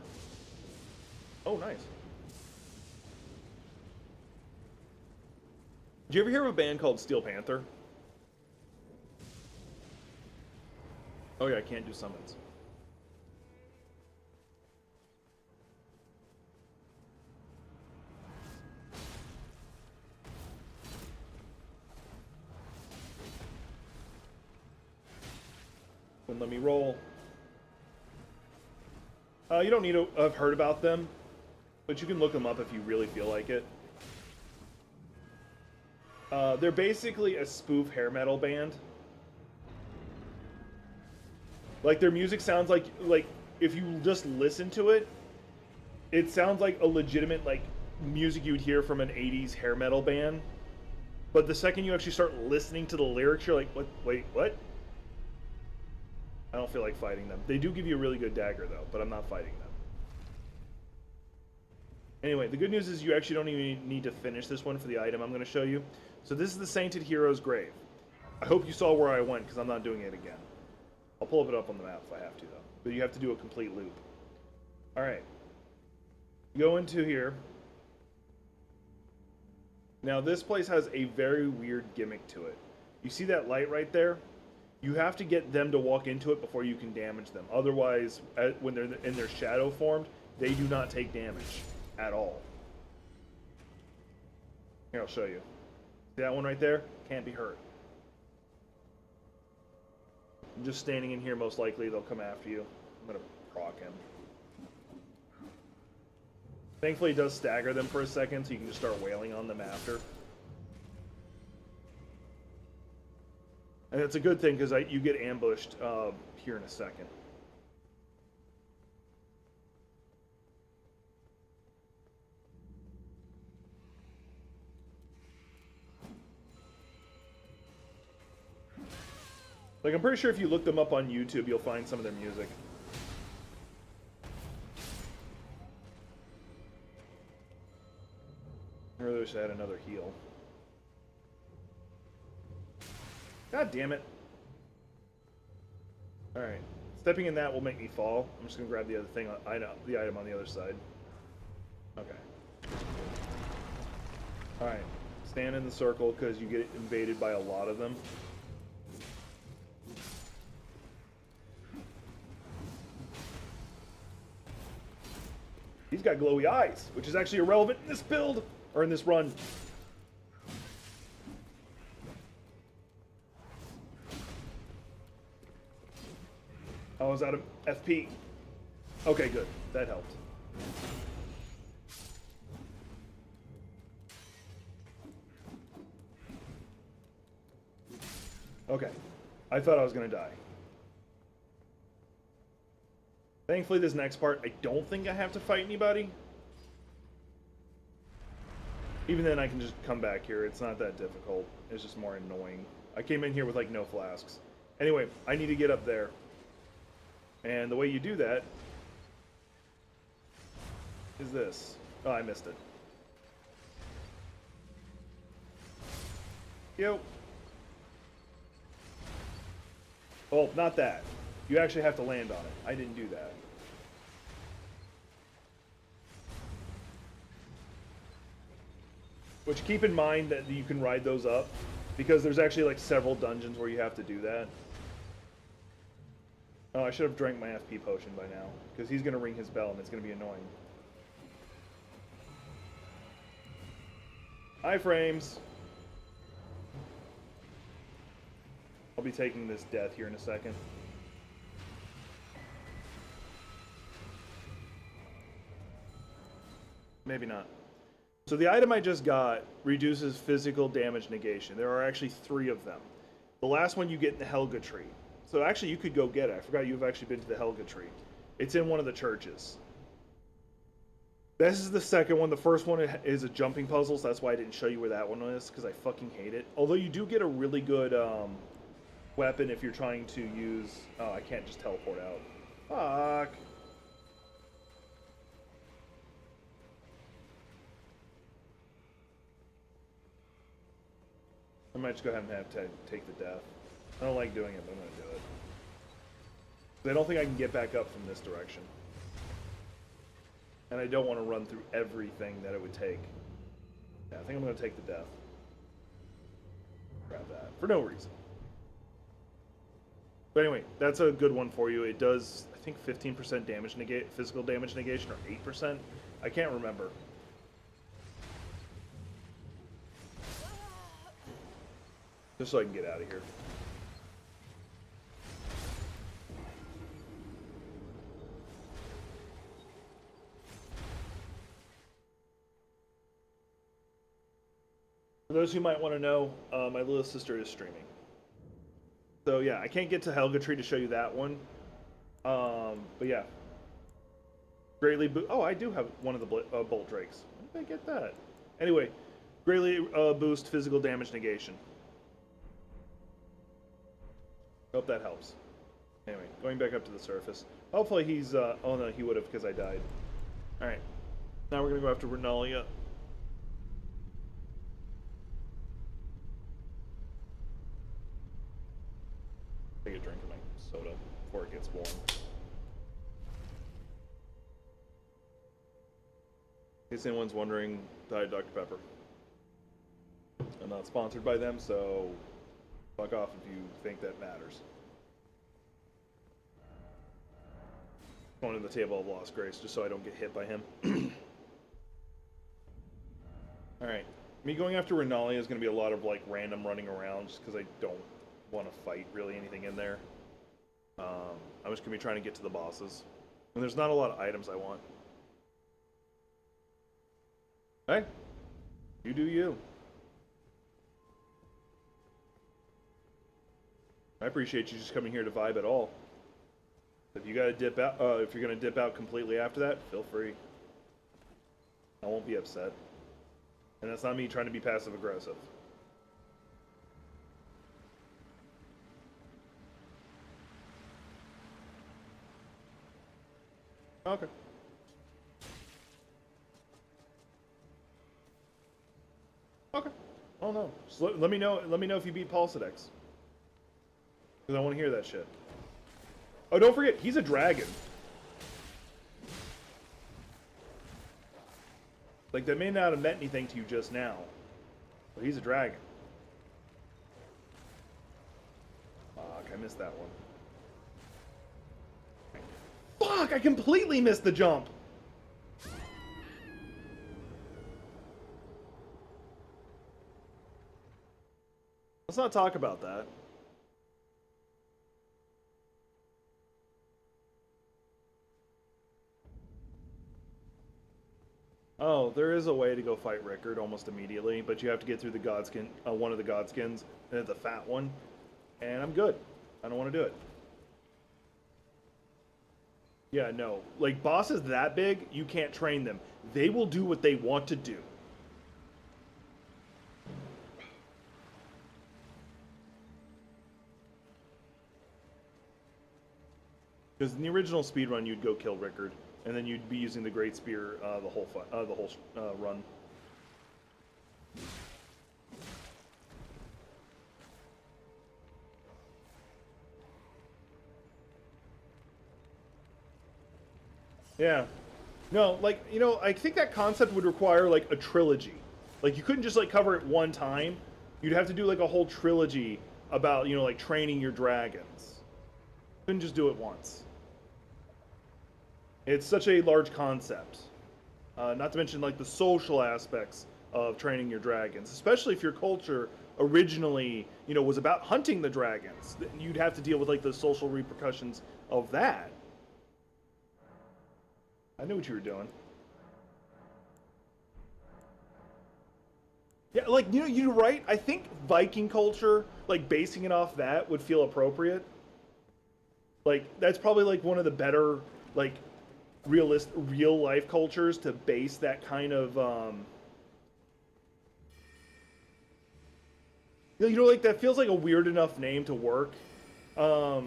Oh, nice. Did you ever hear of a band called Steel Panther? Oh yeah, I can't do summons. Wouldn't let me roll. You don't need to have heard about them, but you can look them up if you really feel like it. They're basically a spoof hair metal band. Like, their music sounds like if you just listen to it, it sounds like a legitimate, like, music you'd hear from an 80s hair metal band. But the second you actually start listening to the lyrics, you're like, what? Wait, what? I don't feel like fighting them. They do give you a really good dagger, though, but I'm not fighting them. Anyway, the good news is you actually don't even need to finish this one for the item I'm going to show you. So this is the Sainted Hero's Grave. I hope you saw where I went, because I'm not doing it again. I'll pull it up on the map if I have to, though. But you have to do a complete loop. Alright. Go into here. Now, this place has a very weird gimmick to it. You see that light right there? You have to get them to walk into it before you can damage them. Otherwise, when they're in their shadow formed, they do not take damage at all. Here, I'll show you. See that one right there? Can't be hurt. I'm just standing in here, most likely they'll come after you. I'm going to proc him. Thankfully, it does stagger them for a second, so you can just start wailing on them after. And it's a good thing, because you get ambushed here in a second. Like, I'm pretty sure if you look them up on YouTube, you'll find some of their music. I really wish I had another heal. God damn it. Alright. Stepping in that will make me fall. I'm just going to grab the other thing, the item on the other side. Okay. Alright. Stand in the circle because you get invaded by a lot of them. He's got glowy eyes, which is actually irrelevant in this build, or in this run. Oh, I was out of FP. Okay, good. That helped. Okay. I thought I was going to die. Thankfully, this next part, I don't think I have to fight anybody. Even then, I can just come back here. It's not that difficult. It's just more annoying. I came in here with, like, no flasks. Anyway, I need to get up there. And the way you do that is this. Oh, I missed it. Yo. Oh, not that. You actually have to land on it. I didn't do that. Which, keep in mind that you can ride those up, because there's actually like several dungeons where you have to do that. Oh, I should have drank my FP potion by now, because he's going to ring his bell and it's going to be annoying. Iframes! I'll be taking this death here in a second. Maybe not. So the item I just got reduces physical damage negation. There are actually 3 of them. The last one you get in the Helga tree. So actually you could go get it. I forgot you've actually been to the Helga tree. It's in one of the churches. This is the second one. The first one is a jumping puzzle, so that's why I didn't show you where that one is, because I fucking hate it. Although you do get a really good... weapon if you're trying to use... Oh, I can't just teleport out. Fuck. I might just go ahead and have to take the death. I don't like doing it, but I'm going to do it. I don't think I can get back up from this direction. And I don't want to run through everything that it would take. Yeah, I think I'm going to take the death. Grab that. For no reason. But anyway, that's a good one for you. It does, I think, 15% damage physical damage negation, or 8%. I can't remember. Just so I can get out of here. For those who might want to know, my little sister is streaming. So yeah, I can't get to Helga Tree to show you that one. But yeah. Greatly oh, I do have one of the Bolt Drakes. When did I get that? Anyway, greatly boost physical damage negation. Hope that helps. Anyway, going back up to the surface. Hopefully he's, oh no, he would have because I died. Alright. Now we're going to go after Renalia. Take a drink of my soda before it gets warm. In case anyone's wondering, Diet Dr. Pepper. I'm not sponsored by them, so fuck off if you think that matters. Going to the Table of Lost Grace just so I don't get hit by him. Alright. Me going after Renalia is going to be a lot of like random running around just because I don't want to fight really anything in there. I'm just going to be trying to get to the bosses. And there's not a lot of items I want. Hey, you do you. I appreciate you just coming here to vibe at all. If you gotta dip out, if you're gonna dip out completely after that, feel free. I won't be upset. And that's not me trying to be passive aggressive. Okay. Okay. Oh no. Just let me know. Let me know if you beat Pulsidex. Because I want to hear that shit. Oh, don't forget, he's a dragon. Like, that may not have meant anything to you just now. But he's a dragon. Fuck, I missed that one. Fuck, I completely missed the jump! Let's not talk about that. Oh, there is a way to go fight Rickard almost immediately, but you have to get through the Godskin, one of the Godskins, and the fat one. And I'm good. I don't want to do it. Yeah, no. Like, bosses that big, you can't train them. They will do what they want to do. Because in the original speedrun, you'd go kill Rickard, and then you'd be using the Great Spear the whole run. Yeah. No, like, you know, I think that concept would require, like, a trilogy. Like, you couldn't just, like, cover it one time. You'd have to do, like, a whole trilogy about, you know, like, training your dragons. You couldn't just do it once. It's such a large concept. Not to mention, like, the social aspects of training your dragons. Especially if your culture originally, you know, was about hunting the dragons. You'd have to deal with, like, the social repercussions of that. I knew what you were doing. Yeah, like, you know, you're right. I think Viking culture, like, basing it off that would feel appropriate. Like, that's probably, like, one of the better, like, real life cultures to base that kind of, you know, like, that feels like a weird enough name to work Now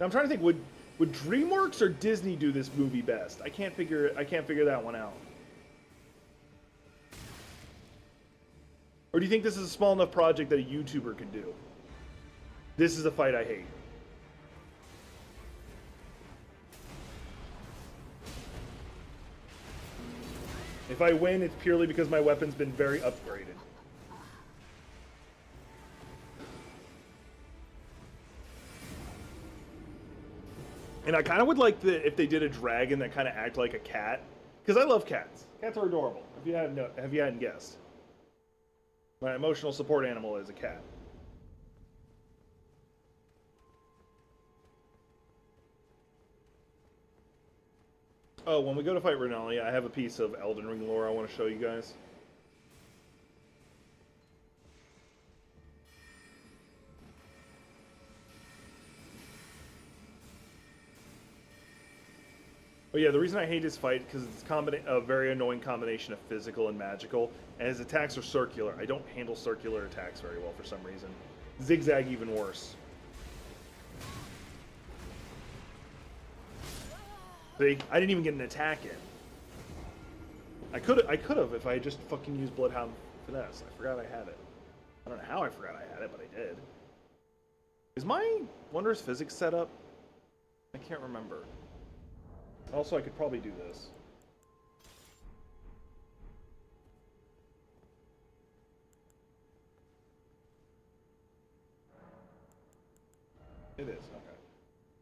I'm trying to think, would DreamWorks or Disney do this movie best? I can't figure that one out. Or do you think this is a small enough project that a YouTuber could do? This is a fight I hate. If I win, it's purely because my weapon's been very upgraded. And I kind of would like if they did a dragon that kind of act like a cat, because I love cats. Cats are adorable. If you hadn't guessed, my emotional support animal is a cat. Oh, when we go to fight Renali, I have a piece of Elden Ring lore I want to show you guys. But yeah, the reason I hate his fight because it's a very annoying combination of physical and magical, and his attacks are circular. I don't handle circular attacks very well for some reason. Zigzag even worse. See, I didn't even get an attack in. I could have if I had just fucking used Bloodhound Finesse. I forgot I had it. I don't know how I forgot I had it, but I did. Is my Wondrous Physics set up? I can't remember. Also, I could probably do this. It is, okay.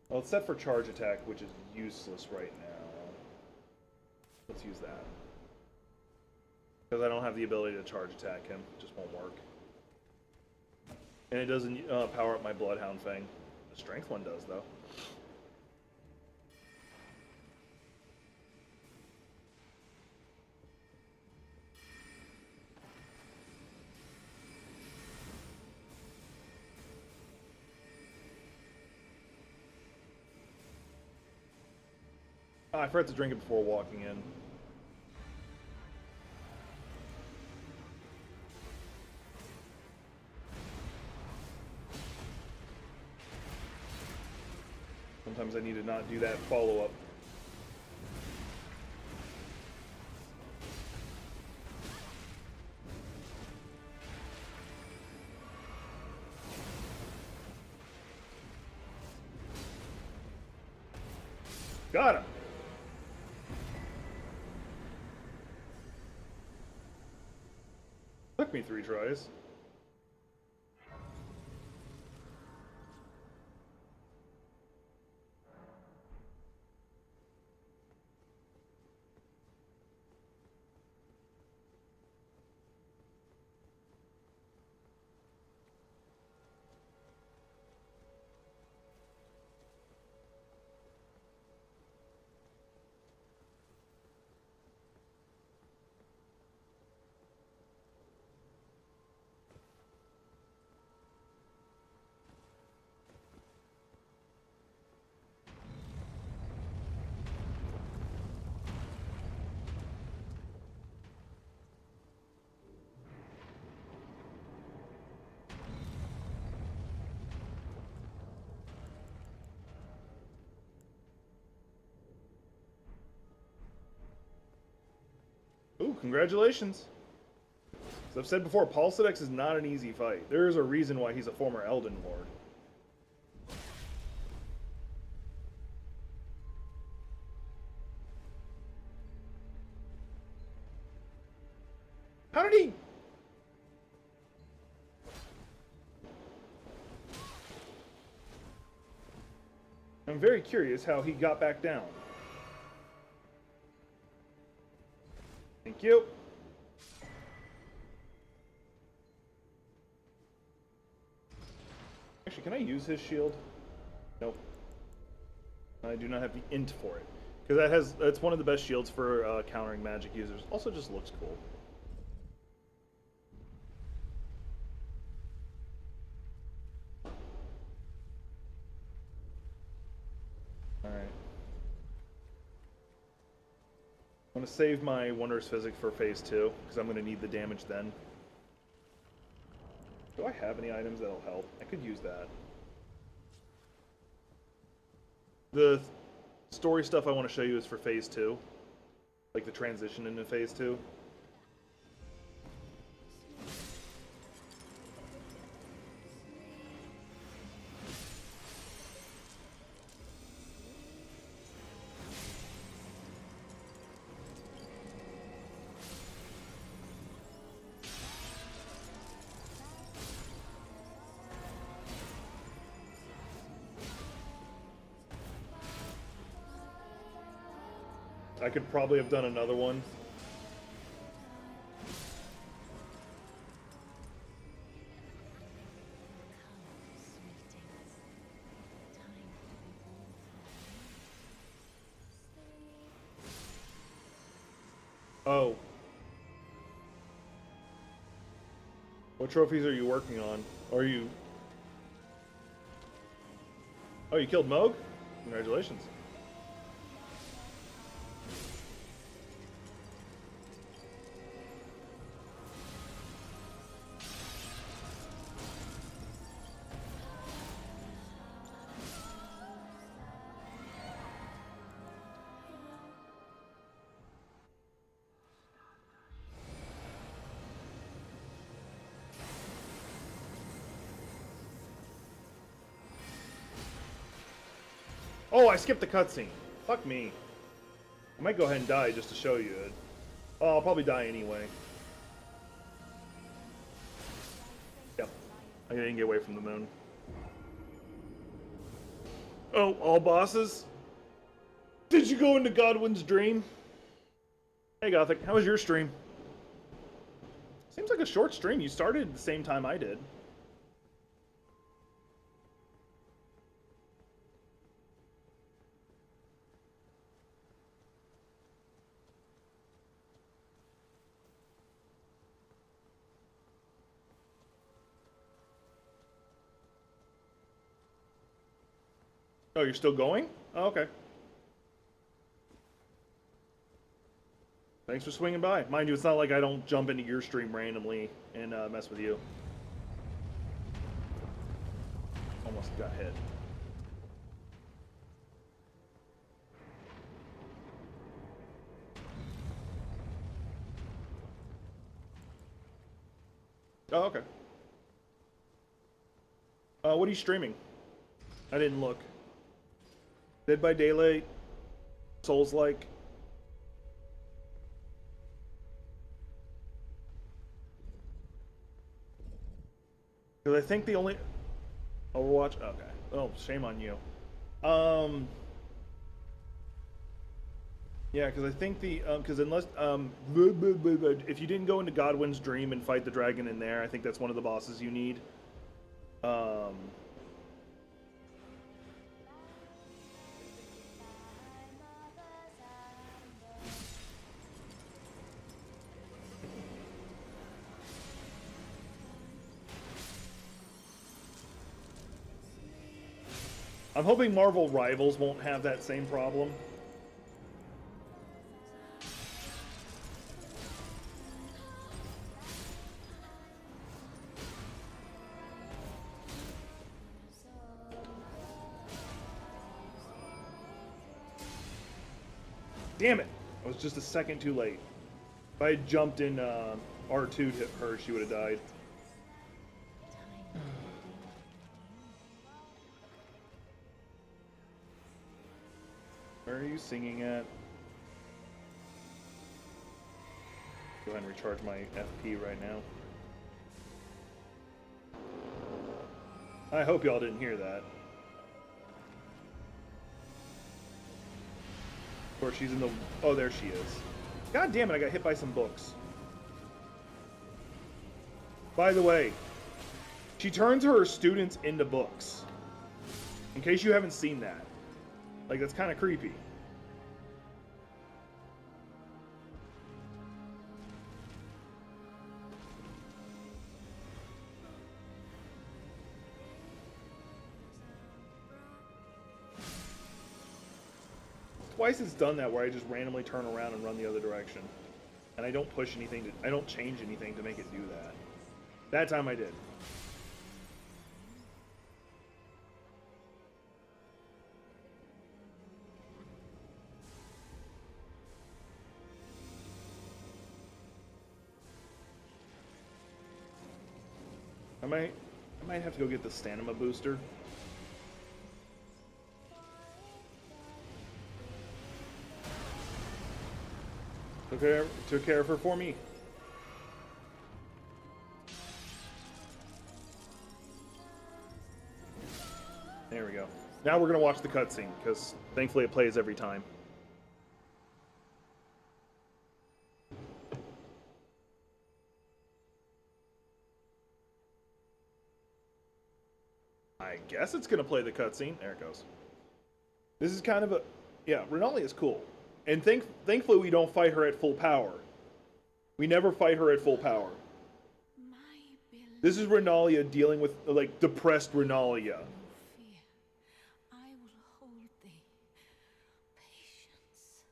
Well, it's set for charge attack, which is useless right now. Let's use that. Because I don't have the ability to charge attack him. It just won't work. And it doesn't power up my Bloodhound Fang. The Strength one does, though. I forgot to drink it before walking in. Sometimes I need to not do that follow-up. Got him! Took me 3 tries. Ooh, congratulations. As I've said before, Palsedex is not an easy fight. There is a reason why he's a former Elden Lord. How did he... I'm very curious how he got back down. Thank you. Actually, can I use his shield? Nope. I do not have the int for it. Because that's one of the best shields for countering magic users. Also just looks cool. Alright. I'm going to save my Wondrous Physic for phase 2, because I'm going to need the damage then. Do I have any items that'll help? I could use that. The story stuff I want to show you is for phase 2. Like the transition into phase 2. I could probably have done another one. Oh. What trophies are you working on? Are you... Oh, you killed Moog? Congratulations. Oh, I skipped the cutscene. Fuck me. I might go ahead and die just to show you it. Oh, I'll probably die anyway. Yep. I didn't get away from the moon. Oh, all bosses? Did you go into Godwin's dream? Hey, Gothic, how was your stream? Seems like a short stream. You started at the same time I did. Oh, you're still going? Oh, okay. Thanks for swinging by. Mind you, it's not like I don't jump into your stream randomly and mess with you. Almost got hit. Oh, okay. What are you streaming? I didn't look. Dead by Daylight, Souls-like. Because I think the only Overwatch. Okay. Oh, shame on you. Yeah, because I think the because unless if you didn't go into Godwin's dream and fight the dragon in there, I think that's one of the bosses you need. I'm hoping Marvel Rivals won't have that same problem. Damn it! I was just a second too late. If I had jumped in R2 to hit her, she would have died. Where are you singing at? Go ahead and recharge my FP right now. I hope y'all didn't hear that. Of course, she's in the... Oh, there she is. God damn it, I got hit by some books. By the way, she turns her students into books. In case you haven't seen that. Like, that's kind of creepy. Twice it's done that where I just randomly turn around and run the other direction. And I don't push anything, I don't change anything to make it do that. That time I did. I might have to go get the stamina booster. Took care of her for me. There we go. Now we're gonna watch the cutscene because thankfully it plays every time. I guess it's gonna play the cutscene. There it goes. This is kind of a, yeah. Rinaldi is cool, and thankfully we don't fight her at full power. We never fight her at full power. This is Renalia dealing with like depressed Renalia. I will hold thee. Patience.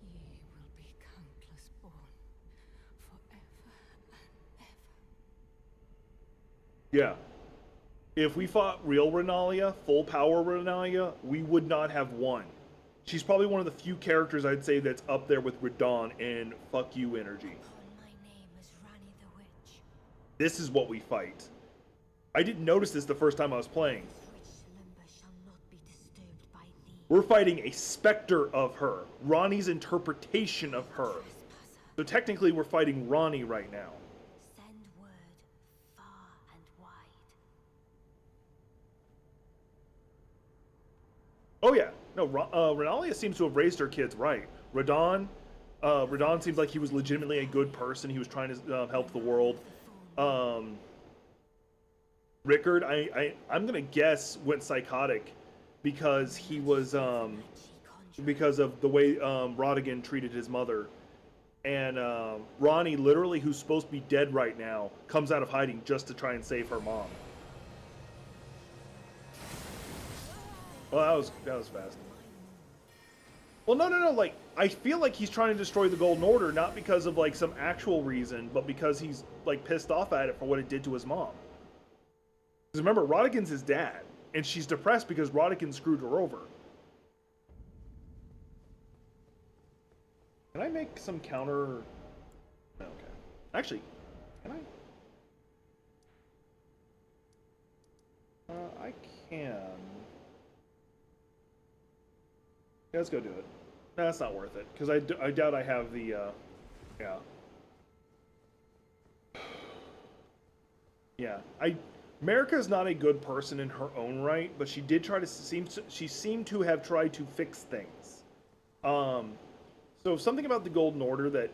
Ye will be countless born forever and ever. Yeah. If we fought real Renalia, full power Renalia, we would not have won. She's probably one of the few characters I'd say that's up there with Radon and fuck you energy. My name is Rani the Witch. This is what we fight. I didn't notice this the first time I was playing. We're fighting a specter of her. Rani's interpretation of her. So technically we're fighting Rani right now. Send word far and wide. Oh yeah, no, Renalia seems to have raised her kids right. Radon seems like he was legitimately a good person. He was trying to help the world. Rickard, I'm gonna guess went psychotic because he was because of the way Rodigan treated his mother, and Ronnie, literally, who's supposed to be dead right now, comes out of hiding just to try and save her mom. Well, that was fast. Well, no. Like, I feel like he's trying to destroy the Golden Order, not because of like some actual reason, but because he's like pissed off at it for what it did to his mom. Because remember, Rodigan's his dad, and she's depressed because Rodigan screwed her over. Can I make some counter? No, okay. Actually, can I? I can. Yeah, let's go do it. No, that's not worth it, because I doubt I have the, yeah. Yeah, America's not a good person in her own right, but she did try to she seemed to have tried to fix things. So something about the Golden Order that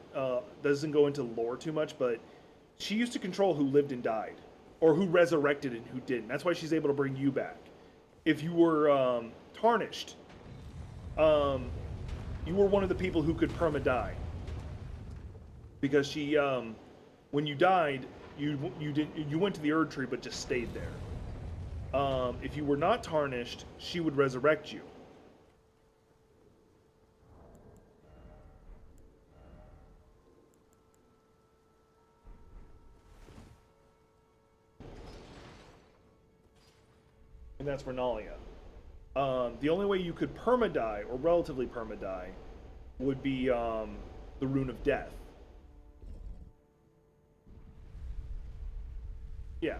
doesn't go into lore too much, but she used to control who lived and died, or who resurrected and who didn't. That's why she's able to bring you back. If you were tarnished, you were one of the people who could perma-die. Because she, when you died, you went to the Erd Tree but just stayed there. If you were not tarnished, she would resurrect you. And that's Renalia. The only way you could perma-die, or relatively perma-die, would be the Rune of Death. Yeah.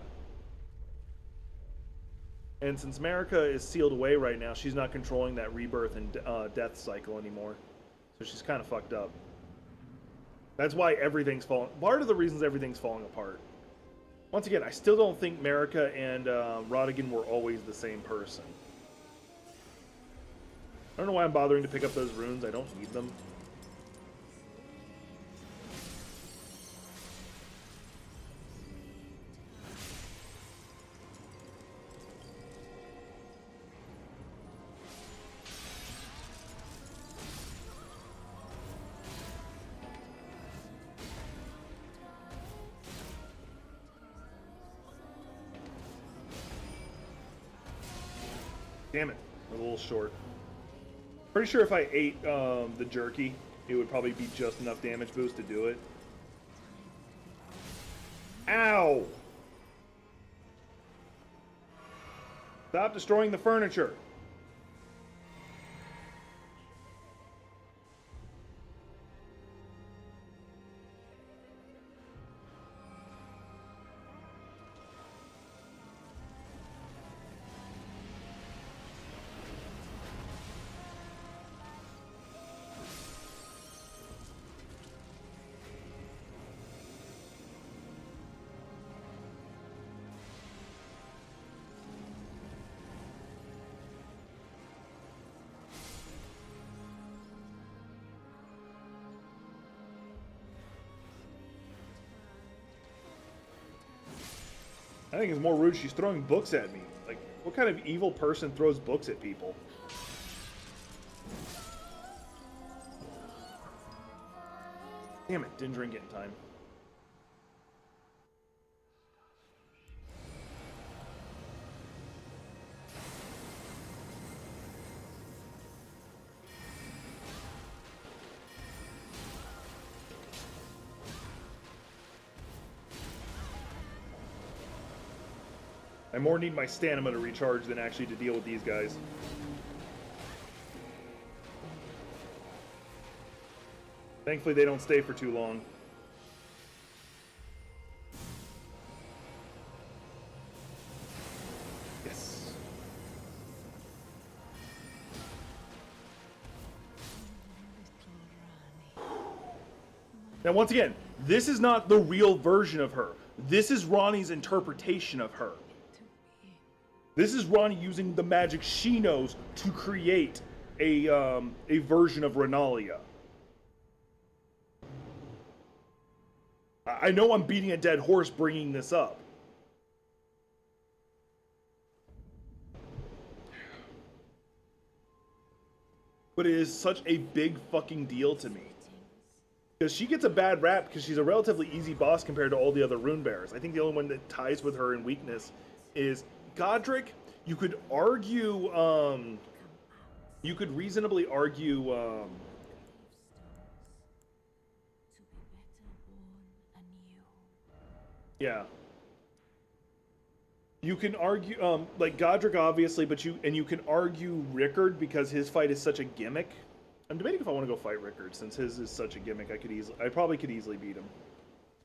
And since America is sealed away right now, she's not controlling that rebirth and death cycle anymore. So she's kind of fucked up. That's why everything's falling. Part of the reasons everything's falling apart. Once again, I still don't think America and Rodigan were always the same person. I don't know why I'm bothering to pick up those runes. I don't need them. Damn it, I was a little short. Pretty sure if I ate the jerky, it would probably be just enough damage boost to do it. Ow! Stop destroying the furniture. think it's more rude she's throwing books at me. Like, what kind of evil person throws books at people? Damn it, didn't drink it in time. I more need my stamina to recharge than actually to deal with these guys. Thankfully, they don't stay for too long. Yes. Now, once again, this is not the real version of her. This is Ronnie's interpretation of her. This is Ronnie using the magic she knows to create a version of Renalia. I know I'm beating a dead horse bringing this up. But it is such a big fucking deal to me. Because she gets a bad rap because she's a relatively easy boss compared to all the other rune bearers. I think the only one that ties with her in weakness is Godric. You could argue, you could reasonably argue, yeah. You can argue, like Godric, obviously, but you can argue Rickard because his fight is such a gimmick. I'm debating if I want to go fight Rickard since his is such a gimmick. I probably could easily beat him.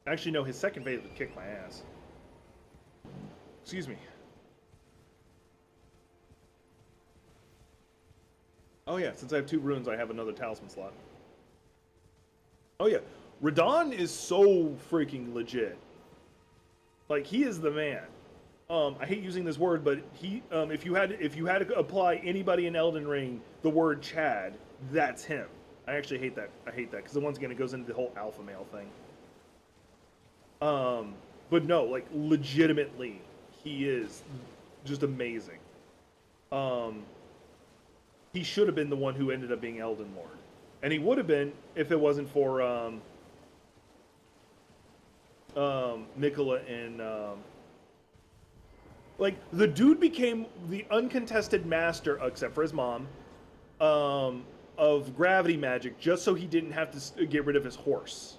Actually, no, his second phase would kick my ass. Excuse me. Oh yeah, since I have 2 runes, I have another talisman slot. Oh yeah, Radon is so freaking legit. Like, he is the man. I hate using this word, but he, if you had to apply anybody in Elden Ring the word Chad, that's him. I actually hate that. I hate that because once again it goes into the whole alpha male thing. But no, like legitimately, he is just amazing. He should have been the one who ended up being Elden Lord, and he would have been if it wasn't for Nicola and like the dude became the uncontested master, except for his mom, of gravity magic just so he didn't have to get rid of his horse.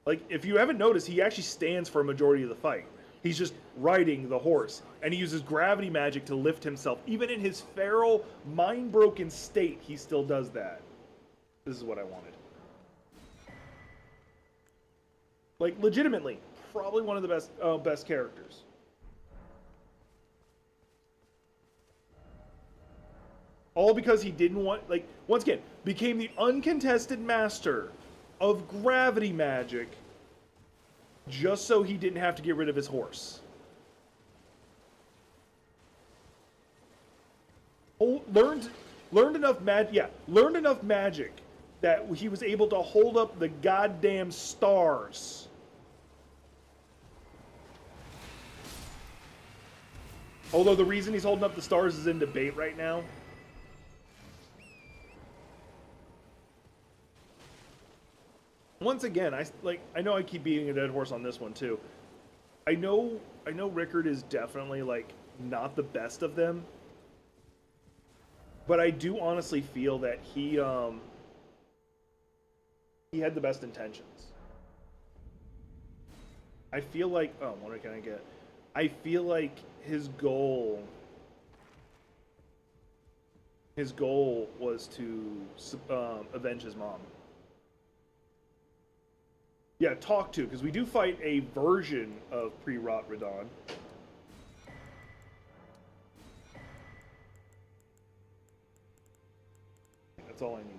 Like, if you haven't noticed, he actually stands for a majority of the fight. He's just riding the horse, and he uses gravity magic to lift himself. Even in his feral, mind-broken state, he still does that. This is what I wanted. Like, legitimately, probably one of the best characters. All because he didn't want, like, once again, became the uncontested master of gravity magic just so he didn't have to get rid of his horse. Oh, learned enough magic that he was able to hold up the goddamn stars. Although the reason he's holding up the stars is in debate right now. Once again, I know I keep beating a dead horse on this one too. I know Rickard is definitely like not the best of them, but I do honestly feel that he had the best intentions. I feel like what can I get? I feel like his goal was to avenge his mom. Yeah, talk to, because we do fight a version of pre-rot Radon. That's all I need.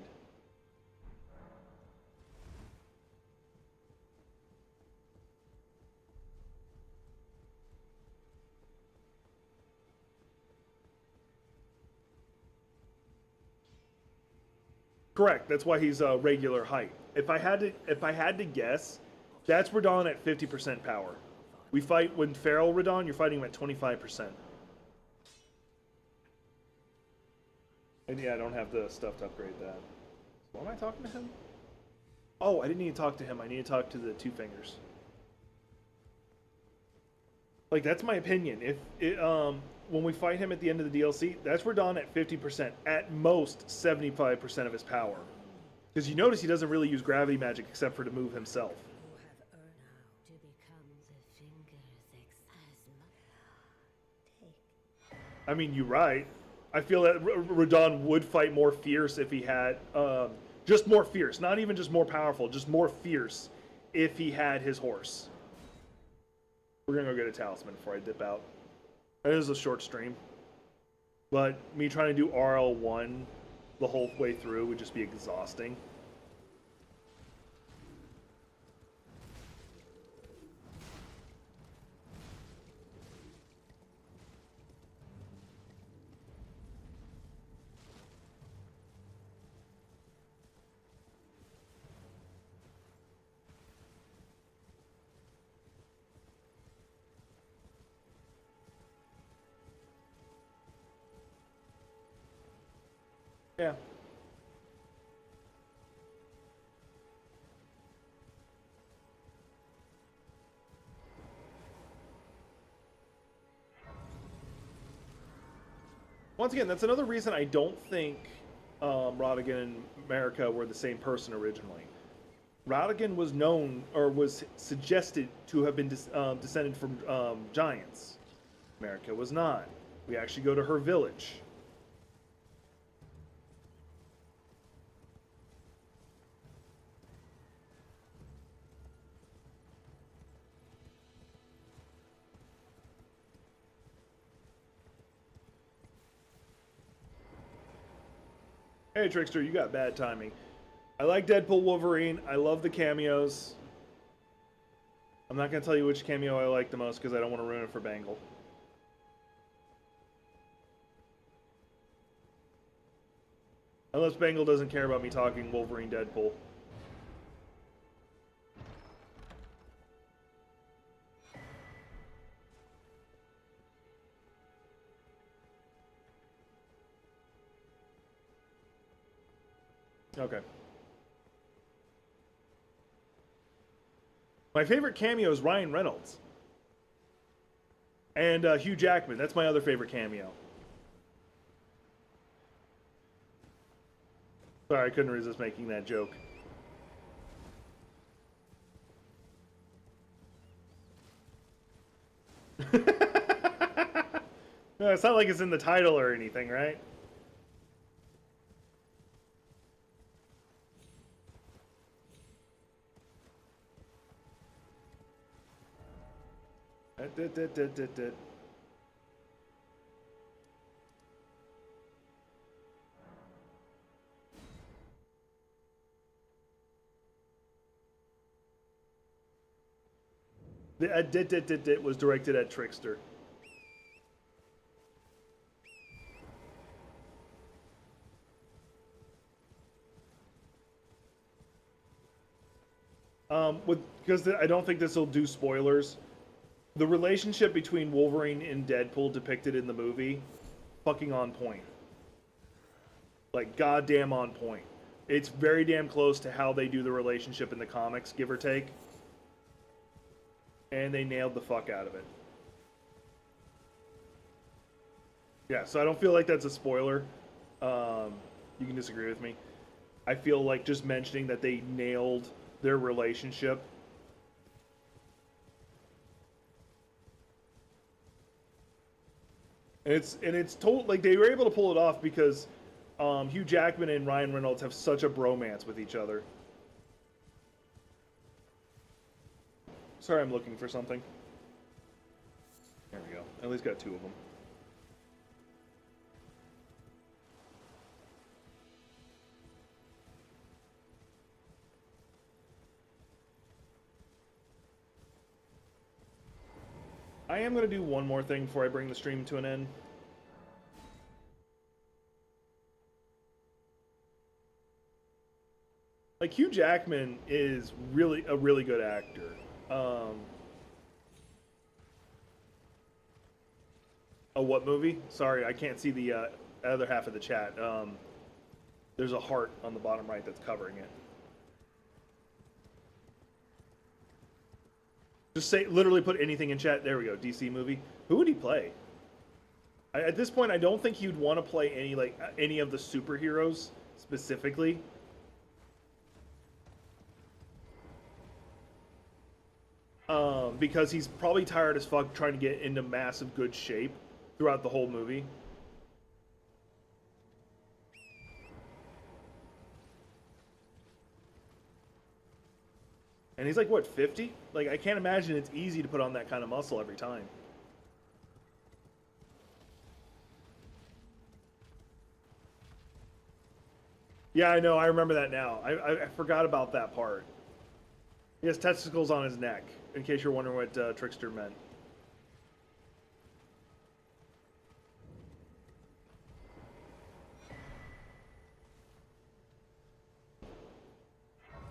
Correct. That's why he's regular height. If I had to guess, that's Radon at 50% power. We fight when Feral Radon, you're fighting him at 25%. And yeah, I don't have the stuff to upgrade that. Why am I talking to him? Oh, I didn't need to talk to him. I need to talk to the Two Fingers. Like, that's my opinion. If it, when we fight him at the end of the DLC, that's Radon at 50%, at most 75% of his power. Because you notice he doesn't really use gravity magic except for to move himself. To become the fingers I mean, you're right. I feel that Radon would fight more fierce if he had, just more fierce, not even just more powerful, just more fierce if he had his horse. We're gonna go get a talisman before I dip out. It is a short stream, but me trying to do RL1 the whole way through would just be exhausting. Yeah. Once again, that's another reason I don't think Rodigan and America were the same person originally. Rodigan was known, or was suggested to have been descended from giants. America was not. We actually go to her village. Hey, Trickster, you got bad timing. I like Deadpool Wolverine. I love the cameos. I'm not going to tell you which cameo I like the most because I don't want to ruin it for Bangle. Unless Bangle doesn't care about me talking Wolverine Deadpool. Okay. My favorite cameo is Ryan Reynolds. And Hugh Jackman. That's my other favorite cameo. Sorry, I couldn't resist making that joke. No, it's not like it's in the title or anything, right? The was directed at Trickster. Because I don't think this will do spoilers. The relationship between Wolverine and Deadpool depicted in the movie, fucking on point. Like, goddamn on point. It's very damn close to how they do the relationship in the comics, give or take. And they nailed the fuck out of it. Yeah, so I don't feel like that's a spoiler. You can disagree with me. I feel like just mentioning that they nailed their relationship. And it's told, like, they were able to pull it off because Hugh Jackman and Ryan Reynolds have such a bromance with each other. Sorry, I'm looking for something. There we go. At least got two of them. I am going to do one more thing before I bring the stream to an end. Like, Hugh Jackman is really a really good actor. Oh, what movie? Sorry, I can't see the other half of the chat. There's a heart on the bottom right that's covering it. Just say, literally put anything in chat. There we go. DC movie. Who would he play? At this point, I don't think he'd want to play any of the superheroes specifically. Because he's probably tired as fuck trying to get into massive good shape throughout the whole movie. And he's like, what, 50? Like, I can't imagine it's easy to put on that kind of muscle every time. Yeah, I know. I remember that now. I forgot about that part. He has testicles on his neck, in case you're wondering what Trickster meant.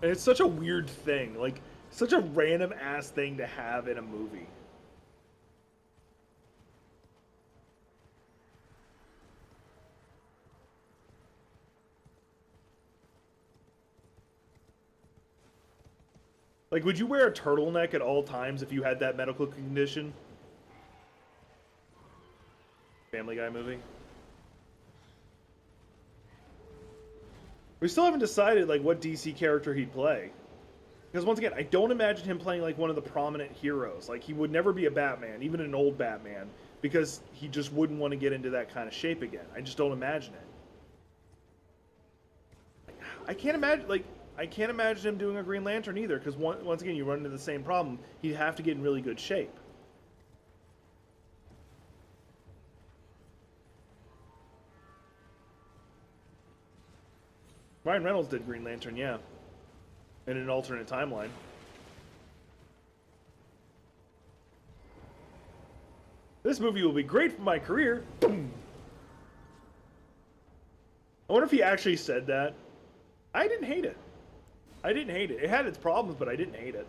And it's such a weird thing. Like, such a random ass thing to have in a movie. Like, would you wear a turtleneck at all times if you had that medical condition? Family Guy movie. We still haven't decided, like, what DC character he'd play. Because, once again, I don't imagine him playing, like, one of the prominent heroes. Like, he would never be a Batman, even an old Batman, because he just wouldn't want to get into that kind of shape again. I just don't imagine it. I can't imagine him doing a Green Lantern either, because once again, you run into the same problem. He'd have to get in really good shape. Ryan Reynolds did Green Lantern, yeah. In an alternate timeline. This movie will be great for my career. Boom. I wonder if he actually said that. I didn't hate it. I didn't hate it. It had its problems, but I didn't hate it.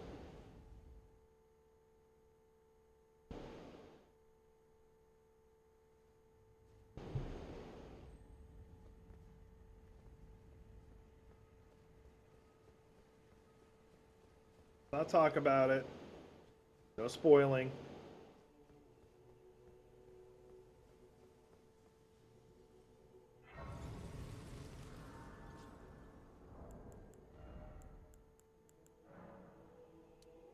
Not talk about it. No spoiling.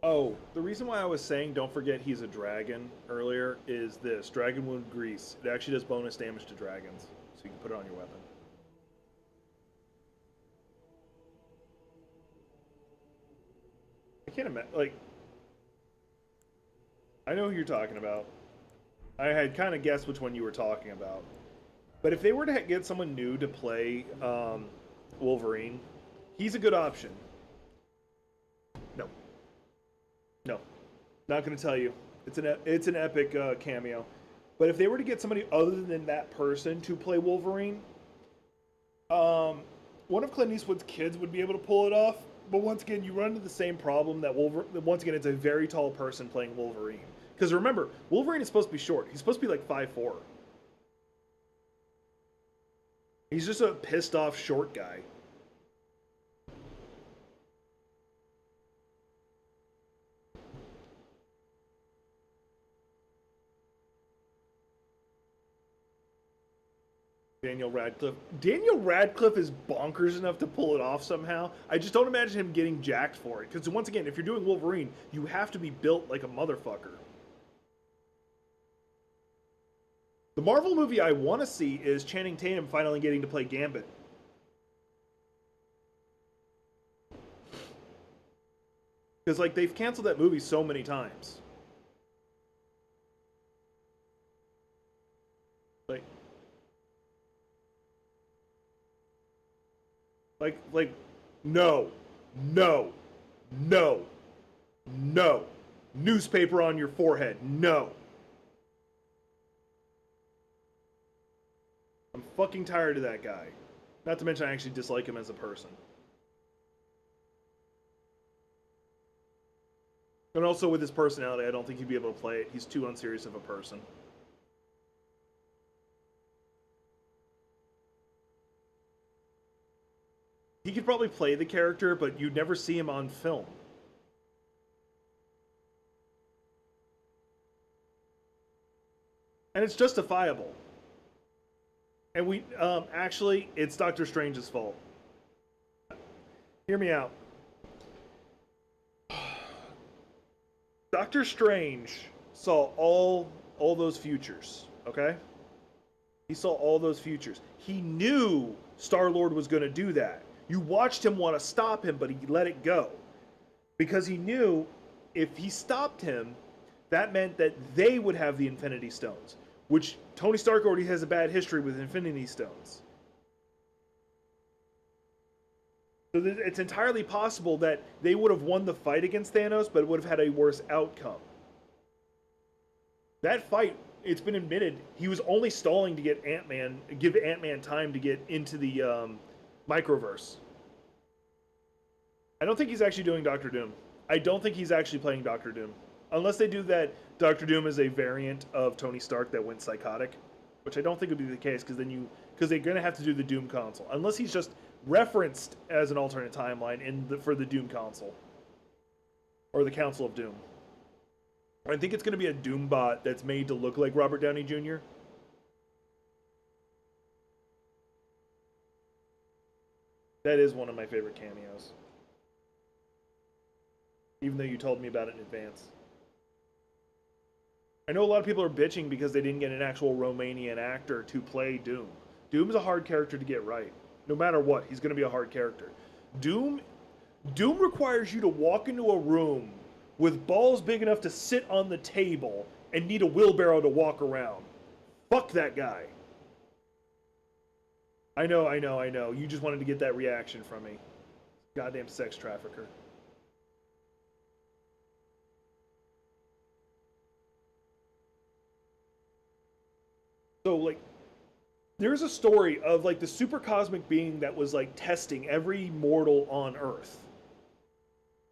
Oh, the reason why I was saying don't forget he's a dragon earlier is this. Dragon Wound Grease. It actually does bonus damage to dragons. So you can put it on your weapon. I can't imagine, like... I know who you're talking about. I had kind of guessed which one you were talking about. But if they were to get someone new to play Wolverine, he's a good option. No. No. Not going to tell you. It's an epic cameo. But if they were to get somebody other than that person to play Wolverine, one of Clint Eastwood's kids would be able to pull it off. But once again, you run into the same problem that once again, it's a very tall person playing Wolverine. Because remember, Wolverine is supposed to be short. He's supposed to be like 5'4". He's just a pissed off short guy. Daniel Radcliffe. Daniel Radcliffe is bonkers enough to pull it off somehow. I just don't imagine him getting jacked for it. Because once again, if you're doing Wolverine, you have to be built like a motherfucker. The Marvel movie I want to see is Channing Tatum finally getting to play Gambit. Because, like, they've canceled that movie so many times. No, no, no, no. Newspaper on your forehead, no. I'm fucking tired of that guy. Not to mention I actually dislike him as a person. And also with his personality, I don't think he'd be able to play it. He's too unserious of a person. He could probably play the character, but you'd never see him on film. And it's justifiable. And actually, it's Doctor Strange's fault. Hear me out. Doctor Strange saw all those futures, okay? He saw all those futures. He knew Star-Lord was going to do that. You watched him want to stop him, but he let it go. Because he knew if he stopped him, that meant that they would have the Infinity Stones, which Tony Stark already has a bad history with Infinity Stones. So it's entirely possible that they would have won the fight against Thanos, but it would have had a worse outcome. That fight, it's been admitted, he was only stalling to get give Ant-Man time to get into the microverse. I don't think he's actually doing Doctor Doom. I don't think he's actually playing Doctor Doom. Unless they do that Doctor Doom is a variant of Tony Stark that went psychotic, which I don't think would be the case, because they're going to have to do the Doom console. Unless he's just referenced as an alternate timeline for the Doom console. Or the Council of Doom. I think it's going to be a Doom bot that's made to look like Robert Downey Jr. That is one of my favorite cameos. Even though you told me about it in advance. I know a lot of people are bitching because they didn't get an actual Romanian actor to play Doom. Doom's a hard character to get right. No matter what, he's going to be a hard character. Doom requires you to walk into a room with balls big enough to sit on the table and need a wheelbarrow to walk around. Fuck that guy. I know. You just wanted to get that reaction from me. Goddamn sex trafficker. So, like, there's a story of, like, the super cosmic being that was, like, testing every mortal on Earth.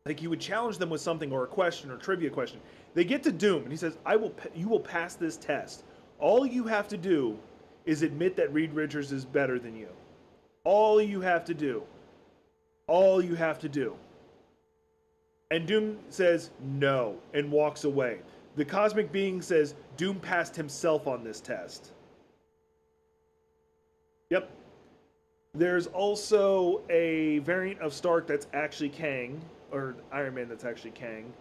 Like, he would challenge them with something or a question or trivia question. They get to Doom, and he says, you will pass this test. All you have to do is admit that Reed Richards is better than you. All you have to do. All you have to do. And Doom says, no, and walks away. The cosmic being says, Doom passed himself on this test. Yep. There's also a variant of Stark that's actually Kang, or Iron Man that's actually Kang.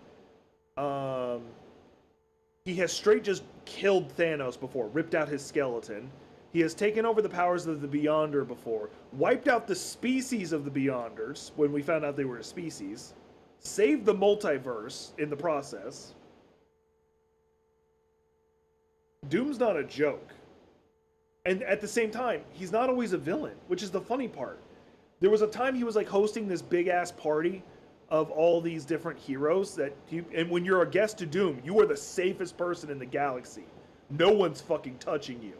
He has straight just killed Thanos before, ripped out his skeleton. He has taken over the powers of the Beyonder before, wiped out the species of the Beyonders when we found out they were a species, saved the multiverse in the process. Doom's not a joke. And at the same time, he's not always a villain, which is the funny part. There was a time he was like hosting this big ass party of all these different heroes and when you're a guest to Doom, you are the safest person in the galaxy. No one's fucking touching you.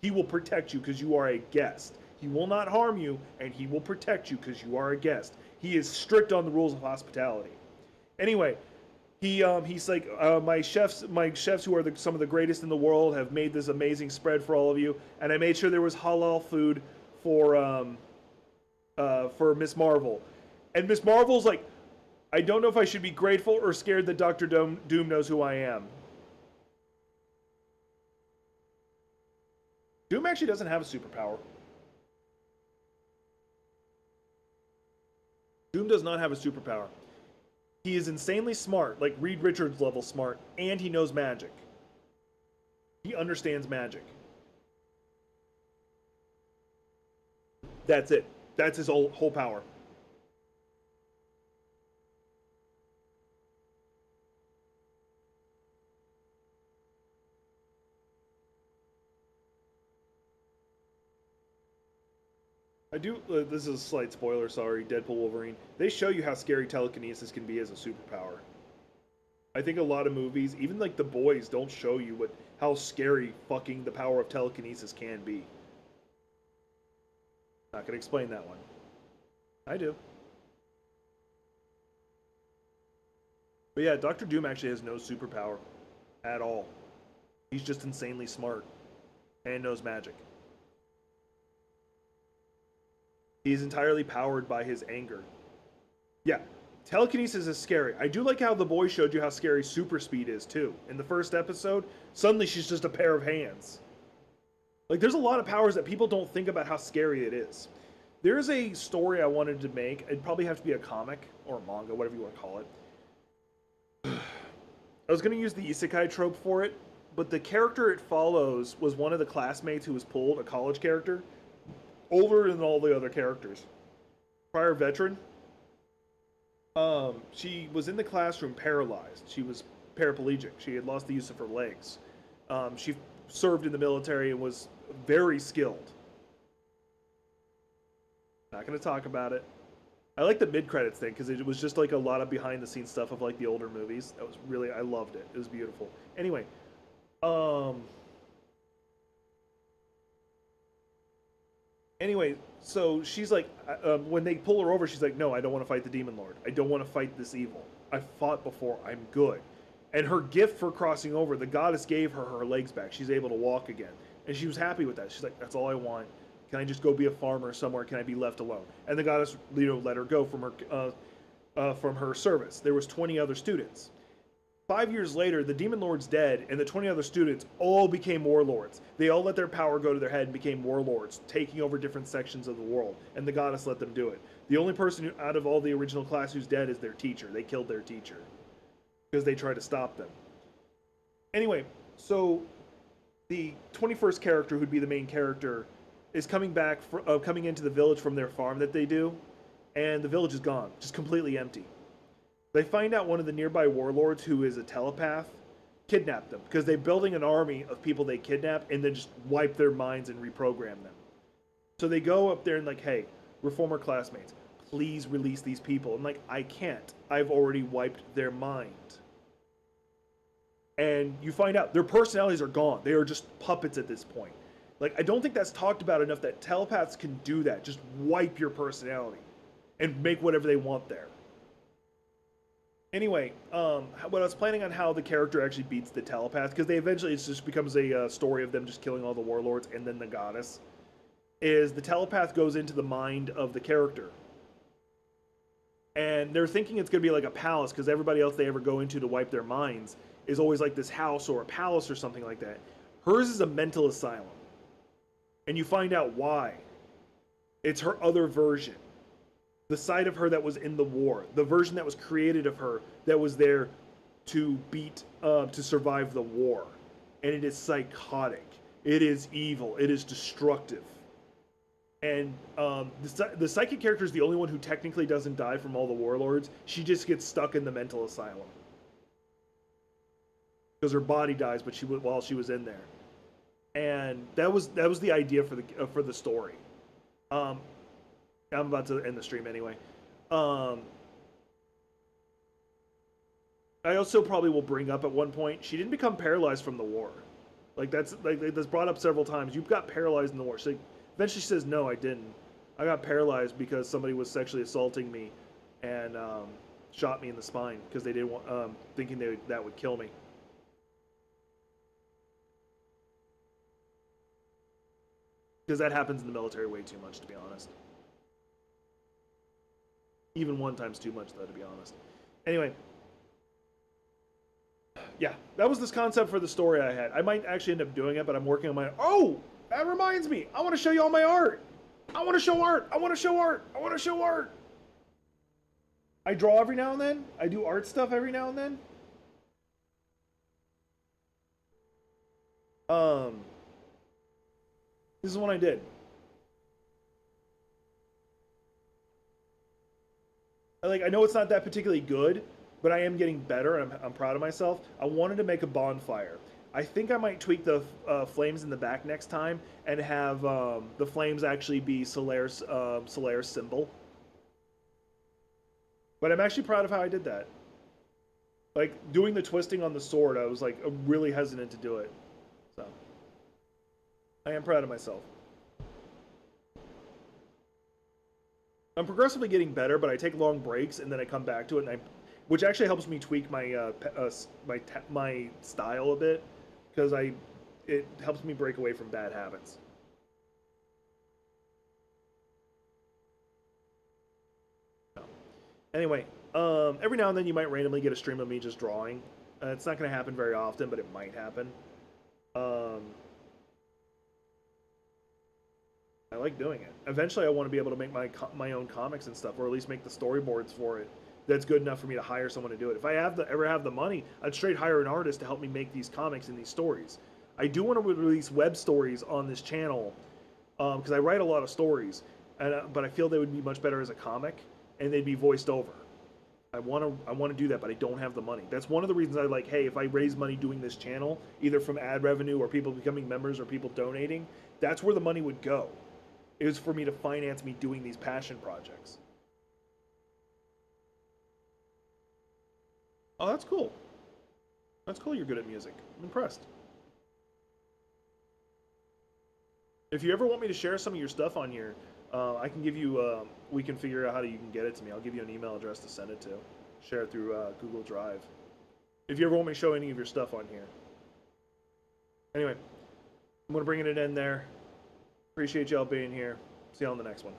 He will protect you because you are a guest. He will not harm you, and he will protect you because you are a guest. He is strict on the rules of hospitality. Anyway, he's like, my chefs who are some of the greatest in the world have made this amazing spread for all of you, and I made sure there was halal food for Miss Marvel. And Miss Marvel's like, I don't know if I should be grateful or scared that Dr. Doom knows who I am. Doom actually doesn't have a superpower. Doom does not have a superpower. He is insanely smart, like Reed Richards level smart, and he knows magic. He understands magic. That's it. That's his whole power. This is a slight spoiler, sorry, Deadpool Wolverine. They show you how scary telekinesis can be as a superpower. I think a lot of movies, even like The Boys, don't show you how scary fucking the power of telekinesis can be. Not gonna explain that one. I do. But yeah, Doctor Doom actually has no superpower at all. He's just insanely smart and knows magic. He's entirely powered by his anger. Yeah, telekinesis is scary. I do like how the boy showed you how scary super speed is too. In the first episode, suddenly she's just a pair of hands. Like there's a lot of powers that people don't think about how scary it is. There's a story I wanted to make. It'd probably have to be a comic or a manga, whatever you want to call it. I was going to use the isekai trope for it, but the character it follows was one of the classmates who was pulled, a college character, older than all the other characters. Prior veteran. She was in the classroom paralyzed. She was paraplegic. She had lost the use of her legs. She served in the military and was very skilled. Not going to talk about it. I like the mid-credits thing because it was just like a lot of behind-the-scenes stuff of like the older movies. That was really, I loved it. It was beautiful. Anyway, so she's like, when they pull her over, she's like, no, I don't want to fight the Demon Lord. I don't want to fight this evil. I've fought before. I'm good. And her gift for crossing over, the goddess gave her her legs back. She's able to walk again. And she was happy with that. She's like, that's all I want. Can I just go be a farmer somewhere? Can I be left alone? And the goddess, let her go from her service. There was 20 other students. 5 years later, the Demon Lord's dead, and the 20 other students all became warlords. They all let their power go to their head and became warlords, taking over different sections of the world. And the goddess let them do it. The only person out of all the original class who's dead is their teacher. They killed their teacher because they tried to stop them. Anyway, so the 21st character, who'd be the main character, is coming into the village from their farm that they do, and the village is gone, just completely empty. They find out one of the nearby warlords, who is a telepath, kidnapped them because they're building an army of people they kidnap and then just wipe their minds and reprogram them. So they go up there and like, hey, we're former classmates. Please release these people. And like, I can't. I've already wiped their mind. And you find out their personalities are gone. They are just puppets at this point. Like, I don't think that's talked about enough that telepaths can do that. Just wipe your personality and make whatever they want there. Anyway, what I was planning on how the character actually beats the telepath, because it just becomes a story of them just killing all the warlords and then the goddess, is the telepath goes into the mind of the character. And they're thinking it's going to be like a palace, because everybody else they ever go into to wipe their minds is always like this house or a palace or something like that. Hers is a mental asylum. And you find out why. It's her other version. The side of her that was in the war. The version that was created of her that was there to to survive the war. And it is psychotic. It is evil. It is destructive. And the psychic character is the only one who technically doesn't die from all the warlords. She just gets stuck in the mental asylum. Because her body dies, but while she was in there. And that was the idea for the story. I'm about to end the stream anyway. I also probably will bring up at one point, she didn't become paralyzed from the war. That's brought up several times. You got paralyzed in the war. She eventually says, no, I didn't. I got paralyzed because somebody was sexually assaulting me and shot me in the spine because they didn't want, thinking that would kill me. Because that happens in the military way too much, to be honest. Even one time's too much, though, to be honest. Anyway. Yeah, that was this concept for the story I had. I might actually end up doing it, but I'm working on my... Oh! That reminds me! I want to show you all my art! I want to show art! I want to show art! I want to show art! I draw every now and then. I do art stuff every now and then. This is one I did. I know it's not that particularly good, but I am getting better, and I'm proud of myself. I wanted to make a bonfire. I think I might tweak the flames in the back next time and have the flames actually be Solair's symbol. But I'm actually proud of how I did that. Like, doing the twisting on the sword, I was like really hesitant to do it. So, I am proud of myself. I'm progressively getting better, but I take long breaks and then I come back to it, which actually helps me tweak my my style a bit, because it helps me break away from bad habits. Anyway, every now and then you might randomly get a stream of me just drawing. It's not going to happen very often, but it might happen. Um, I like doing it. Eventually, I want to be able to make my own comics and stuff, or at least make the storyboards for it. That's good enough for me to hire someone to do it. If I ever have the money, I'd straight hire an artist to help me make these comics and these stories. I do want to release web stories on this channel because I write a lot of stories, but I feel they would be much better as a comic, and they'd be voiced over. I want to do that, but I don't have the money. That's one of the reasons I like. Hey, if I raise money doing this channel, either from ad revenue or people becoming members or people donating, that's where the money would go. Is for me to finance me doing these passion projects. Oh, that's cool. That's cool. You're good at music. I'm impressed. If you ever want me to share some of your stuff on here, I can give you. We can figure out how you can get it to me. I'll give you an email address to send it to. Share it through Google Drive. If you ever want me to show any of your stuff on here. Anyway, I'm gonna bring it an end there. Appreciate y'all being here. See you on the next one.